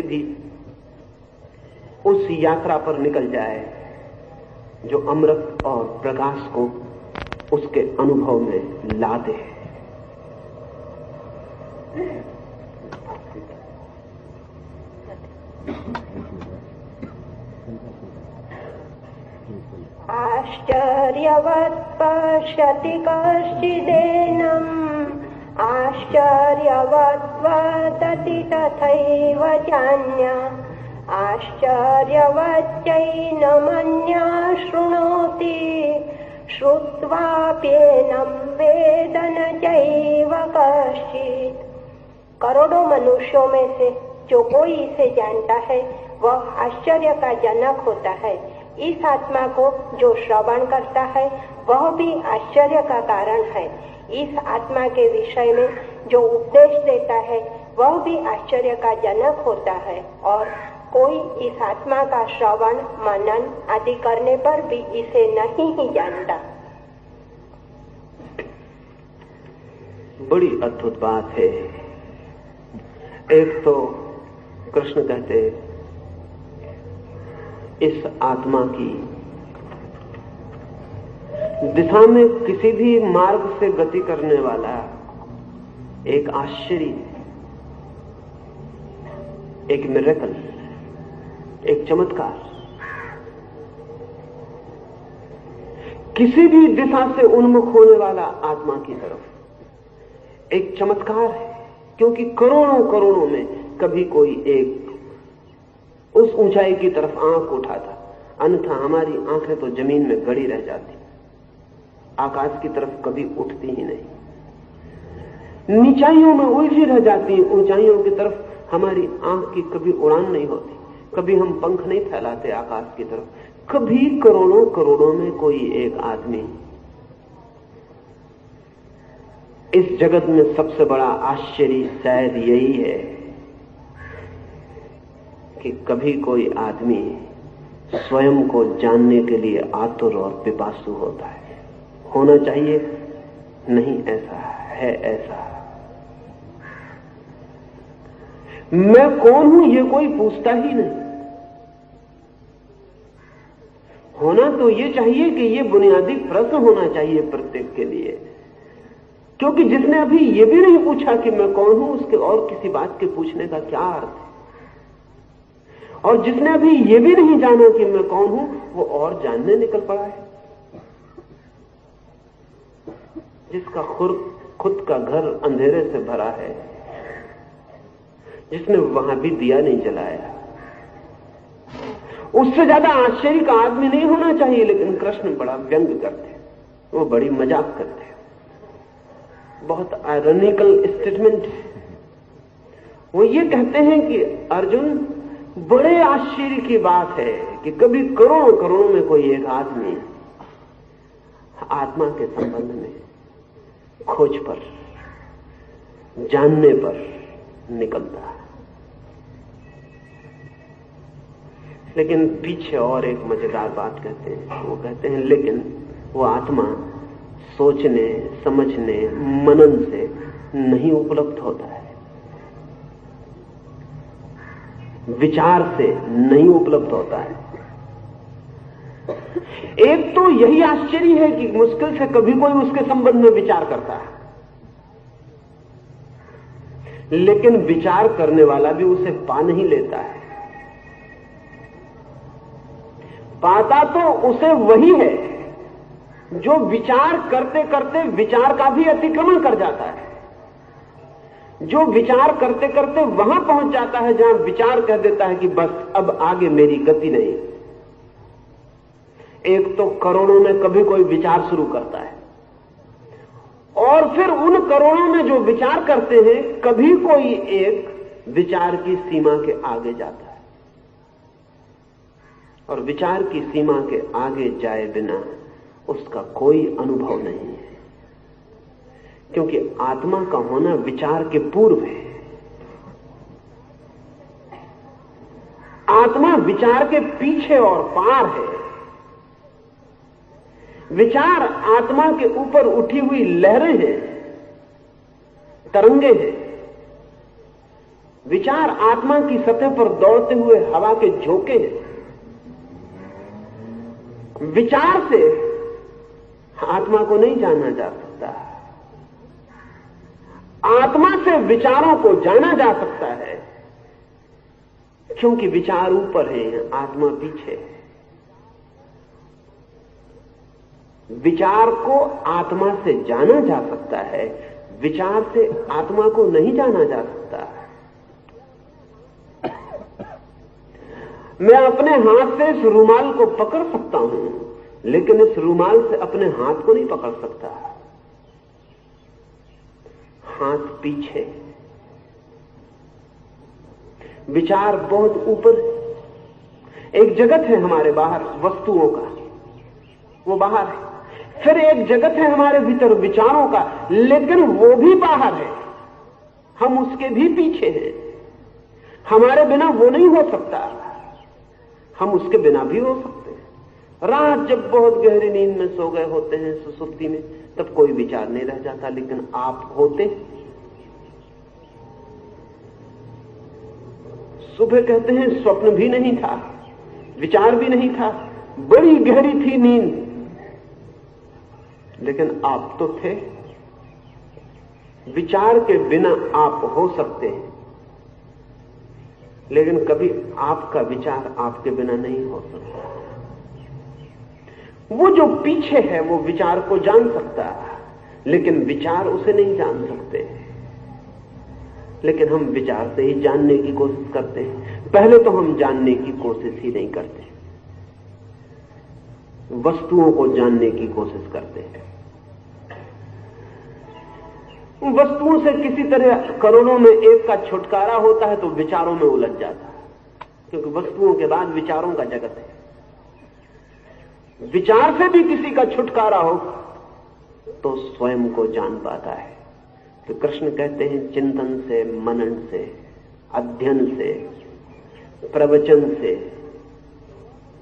भी उस यात्रा पर निकल जाए जो अमृत और प्रकाश को उसके अनुभव में ला दे। आश्चर्यवत् पश्यति कश्चिदेनम्, आश्चर्यवत् वदति तथैव चान्यः, आश्चर्यवच्चैनमन्यः शृणोति, श्रुत्वाप्येनं वेद न चैव कश्चित्। करोड़ों मनुष्यों में से जो कोई इसे जानता है वह आश्चर्य का जनक होता है। इस आत्मा को जो श्रवण करता है वह भी आश्चर्य का कारण है। इस आत्मा के विषय में जो उपदेश देता है वह भी आश्चर्य का जनक होता है। और कोई इस आत्मा का श्रवण, मनन आदि करने पर भी इसे नहीं ही जानता। बड़ी अद्भुत बात है। एक तो कृष्ण कहते इस आत्मा की दिशा में किसी भी मार्ग से गति करने वाला एक आश्चर्य, एक मिरेकल, एक चमत्कार, किसी भी दिशा से उन्मुख होने वाला आत्मा की तरफ एक चमत्कार है। क्योंकि करोड़ों करोड़ों में कभी कोई एक उस ऊंचाई की तरफ आंख उठाता, अन्यथा हमारी आंखें तो जमीन में गड़ी रह जाती, आकाश की तरफ कभी उठती ही नहीं, नीचाइयों में उलझी रह जाती, ऊंचाइयों की तरफ हमारी आंख की कभी उड़ान नहीं होती, कभी हम पंख नहीं फैलाते आकाश की तरफ। कभी करोड़ों करोड़ों में कोई एक आदमी, इस जगत में सबसे बड़ा आश्चर्य शायद यही है कि कभी कोई आदमी स्वयं को जानने के लिए आतुर और पिपासु होता है। होना चाहिए, नहीं ऐसा है, ऐसा। मैं कौन हूं ये कोई पूछता ही नहीं। होना तो ये चाहिए कि ये बुनियादी प्रश्न होना चाहिए प्रत्येक के लिए, क्योंकि जिसने अभी ये भी नहीं पूछा कि मैं कौन हूं, उसके और किसी बात के पूछने का क्या अर्थ है। और जिसने अभी ये भी नहीं जाना कि मैं कौन हूं, वो और जानने निकल पड़ा है। जिसका खुद का घर अंधेरे से भरा है, जिसने वहां भी दिया नहीं जलाया, उससे ज्यादा आश्चर्य का आदमी नहीं होना चाहिए। लेकिन कृष्ण बड़ा व्यंग करते हैं, वो बड़ी मजाक करते हैं, बहुत आयरनिकल स्टेटमेंट है। वो ये कहते हैं कि अर्जुन, बड़े आश्चर्य की बात है कि कभी करोड़ों करोड़ों में कोई एक आदमी आत्मा के संबंध में खोज पर, जानने पर निकलता है। लेकिन पीछे और एक मजेदार बात कहते हैं। वो कहते हैं लेकिन वो आत्मा सोचने, समझने, मनन से नहीं उपलब्ध होता है, विचार से नहीं उपलब्ध होता है। एक तो यही आश्चर्य है कि मुश्किल से कभी कोई उसके संबंध में विचार करता है, लेकिन विचार करने वाला भी उसे पा नहीं लेता है। पाता तो उसे वही है जो विचार करते करते विचार का भी अतिक्रमण कर जाता है, जो विचार करते करते वहां पहुंच जाता है जहां विचार कह देता है कि बस अब आगे मेरी गति नहीं। एक तो करोड़ों में कभी कोई विचार शुरू करता है, और फिर उन करोड़ों में जो विचार करते हैं कभी कोई एक विचार की सीमा के आगे जाता है, और विचार की सीमा के आगे जाए बिना उसका कोई अनुभव नहीं है, क्योंकि आत्मा का होना विचार के पूर्व है। आत्मा विचार के पीछे और पार है। विचार आत्मा के ऊपर उठी हुई लहरें हैं, तरंगे हैं। विचार आत्मा की सतह पर दौड़ते हुए हवा के झोंके हैं। विचार से आत्मा को नहीं जाना जा सकता, आत्मा से विचारों को जाना जा सकता है, क्योंकि विचार ऊपर है, आत्मा पीछे है। विचार को आत्मा से जाना जा सकता है, विचार से आत्मा को नहीं जाना जा सकता। मैं अपने हाथ से इस रूमाल को पकड़ सकता हूं, लेकिन इस रूमाल से अपने हाथ को नहीं पकड़ सकता। हाथ पीछे, विचार बहुत ऊपर। एक जगत है हमारे बाहर वस्तुओं का, वो बाहर है। फिर एक जगत है हमारे भीतर विचारों का, लेकिन वो भी बाहर है, हम उसके भी पीछे हैं। हमारे बिना वो नहीं हो सकता, हम उसके बिना भी हो सकते हैं। रात जब बहुत गहरी नींद में सो गए होते हैं, सुसुप्ति में, तब कोई विचार नहीं रह जाता, लेकिन आप होते। सुबह कहते हैं स्वप्न भी नहीं था, विचार भी नहीं था, बड़ी गहरी थी नींद, लेकिन आप तो थे। विचार के बिना आप हो सकते हैं, लेकिन कभी आपका विचार आपके बिना नहीं हो सकता। वो जो पीछे है वो विचार को जान सकता है, लेकिन विचार उसे नहीं जान सकते। लेकिन हम विचार से ही जानने की कोशिश करते हैं। पहले तो हम जानने की कोशिश ही नहीं करते, वस्तुओं को जानने की कोशिश करते हैं। वस्तुओं से किसी तरह करोड़ों में एक का छुटकारा होता है तो विचारों में उलझ जाता है, क्योंकि वस्तुओं के बाद विचारों का जगत है। विचार से भी किसी का छुटकारा हो तो स्वयं को जान पाता है। तो कृष्ण कहते हैं चिंतन से, मनन से, अध्ययन से, प्रवचन से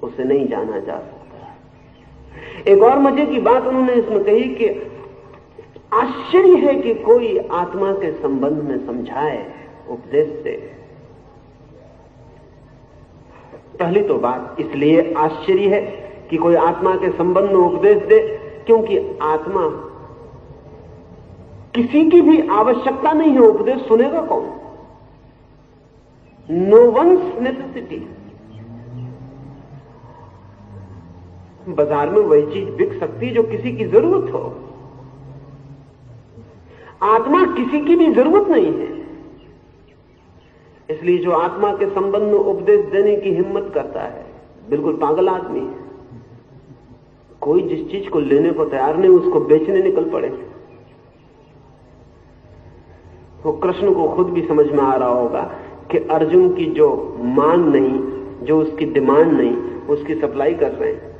उसे नहीं जाना जा सकता। एक और मजे की बात उन्होंने इसमें कही कि आश्चर्य है कि कोई आत्मा के संबंध में समझाए उपदेश से। पहली तो बात इसलिए आश्चर्य है कि कोई आत्मा के संबंध में उपदेश दे क्योंकि आत्मा किसी की भी आवश्यकता नहीं है, उपदेश सुनेगा कौन? No one's necessity. बाजार में वही चीज बिक सकती है जो किसी की जरूरत हो। आत्मा किसी की भी जरूरत नहीं है। इसलिए जो आत्मा के संबंध में उपदेश देने की हिम्मत करता है बिल्कुल पागल आदमी है। कोई जिस चीज को लेने को तैयार नहीं उसको बेचने निकल पड़े। वो कृष्ण को खुद भी समझ में आ रहा होगा कि अर्जुन की जो मांग नहीं, जो उसकी डिमांड नहीं, उसकी सप्लाई कर रहे हैं।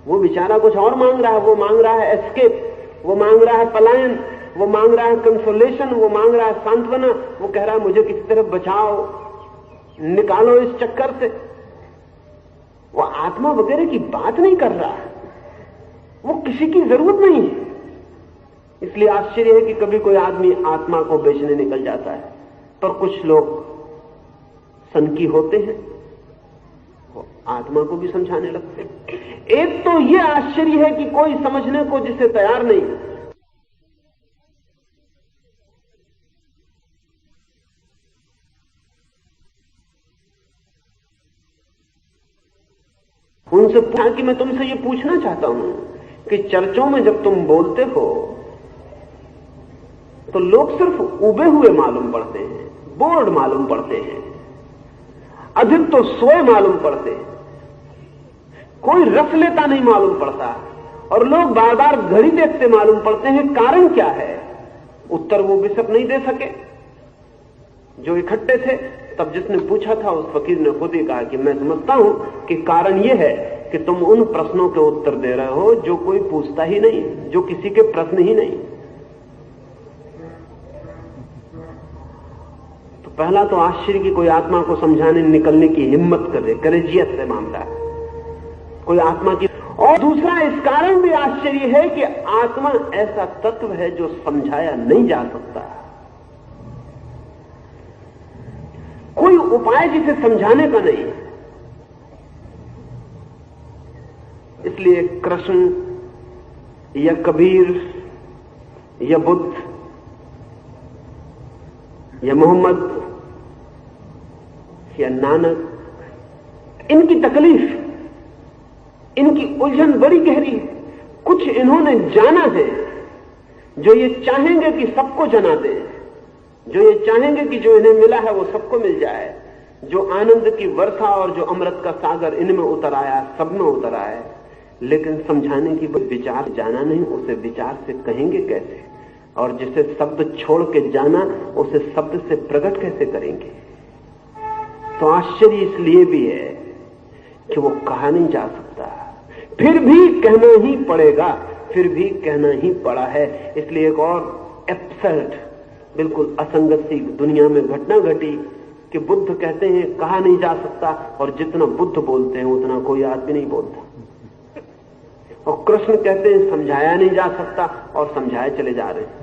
वो बेचारा कुछ और मांग रहा है। वो मांग रहा है एस्केप, वो मांग रहा है पलायन, वो मांग रहा है कंसोलेशन, वो मांग रहा है सांत्वना। वो कह रहा है मुझे किसी तरह बचाओ, निकालो इस चक्कर से। वो आत्मा वगैरह की बात नहीं कर रहा है। वो किसी की जरूरत नहीं है। इसलिए आश्चर्य है कि कभी कोई आदमी आत्मा को बेचने निकल जाता है। पर कुछ लोग सनकी होते हैं, वो आत्मा को भी समझाने लगते हैं। एक तो यह आश्चर्य है कि कोई समझने को जिसे तैयार नहीं। उनसे पूछा कि मैं तुमसे ये पूछना चाहता हूं कि चर्चों में जब तुम बोलते हो तो लोग सिर्फ उबे हुए मालूम पड़ते हैं, बोर्ड मालूम पड़ते हैं, अधिक तो सोए मालूम पड़ते हैं, कोई रस लेता नहीं मालूम पड़ता, और लोग बार बार घड़ी देखते मालूम पड़ते हैं। कारण क्या है? उत्तर वो बिशप नहीं दे सके जो इकट्ठे थे। तब जिसने पूछा था उस फकीर ने खुद ही कहा कि मैं समझता हूं कि कारण यह है कि तुम उन प्रश्नों के उत्तर दे रहे हो जो कोई पूछता ही नहीं, जो किसी के प्रश्न ही नहीं। तो पहला तो आश्चर्य की कोई आत्मा को समझाने निकलने की हिम्मत करे, करेजियत से मामला है कोई आत्मा की। और दूसरा इस कारण भी आश्चर्य है कि आत्मा ऐसा तत्व है जो समझाया नहीं जा सकता। कोई उपाय जिसे समझाने का नहीं। इसलिए कृष्ण या कबीर या बुद्ध या मोहम्मद या नानक, इनकी तकलीफ, इनकी उलझन बड़ी गहरी है। कुछ इन्होंने जाना है जो ये चाहेंगे कि सबको जना दें, जो ये चाहेंगे कि जो इन्हें मिला है वो सबको मिल जाए, जो आनंद की वर्षा और जो अमृत का सागर इनमें उतर आया, सब में उतर आया। लेकिन समझाने की विचार जाना नहीं, उसे विचार से कहेंगे कैसे? और जिसे शब्द छोड़ के जाना उसे शब्द से प्रकट कैसे करेंगे? तो आश्चर्य इसलिए भी है कि वो कहा नहीं जा सकता, फिर भी कहना ही पड़ेगा, फिर भी कहना ही पड़ा है। इसलिए एक और एब्सर्ड, बिल्कुल असंगत सी दुनिया में घटना घटी कि बुद्ध कहते हैं कहा नहीं जा सकता, और जितना बुद्ध बोलते हैं उतना कोई आदमी नहीं बोलता। और कृष्ण कहते हैं समझाया नहीं जा सकता, और समझाए चले जा रहे हैं।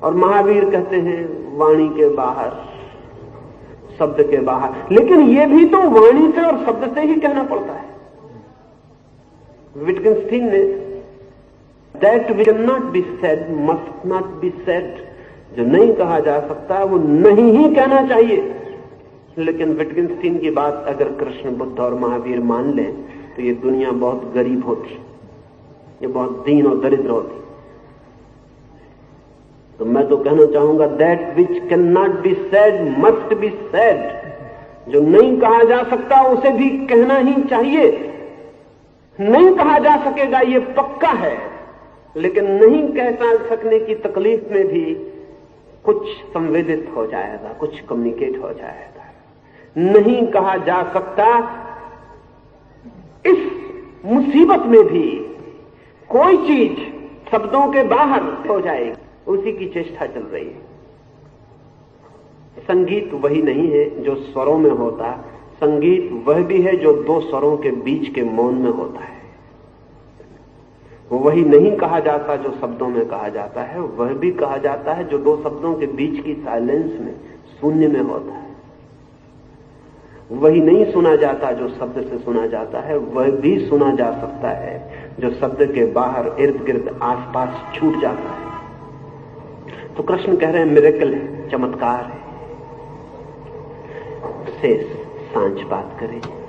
और महावीर कहते हैं वाणी के बाहर, शब्द के बाहर। लेकिन ये भी तो वाणी से और शब्द से ही कहना पड़ता है। विटगेन्स्टीन ने that which can not be said must not be said, जो नहीं कहा जा सकता वो नहीं ही कहना चाहिए। लेकिन विटगेन्स्टीन की बात अगर कृष्ण, बुद्ध और महावीर मान लें तो ये दुनिया बहुत गरीब होती, ये बहुत दीन और दरिद्र होती। तो मैं तो कहना चाहूंगा that which can not be said must be said. जो नहीं कहा जा सकता उसे भी कहना ही चाहिए। नहीं कहा जा सकेगा ये पक्का है, लेकिन नहीं कह सकने की तकलीफ में भी कुछ संवेदित हो जाएगा, कुछ कम्युनिकेट हो जाएगा। नहीं कहा जा सकता, इस मुसीबत में भी कोई चीज शब्दों के बाहर हो जाएगी, उसी की चेष्टा चल रही है। संगीत वही नहीं है जो स्वरों में होता, संगीत वह भी है जो दो स्वरों के बीच के मौन में होता है। वही नहीं कहा जाता जो शब्दों में कहा जाता है, वह भी कहा जाता है जो दो शब्दों के बीच की साइलेंस में, शून्य में होता है। वही नहीं सुना जाता जो शब्द से सुना जाता है, वह भी सुना जा सकता है जो शब्द के बाहर इर्द गिर्द आसपास छूट जाता है। तो कृष्ण कह रहे हैं मिरेकल है, चमत्कार है। शेष सांझ बात करें।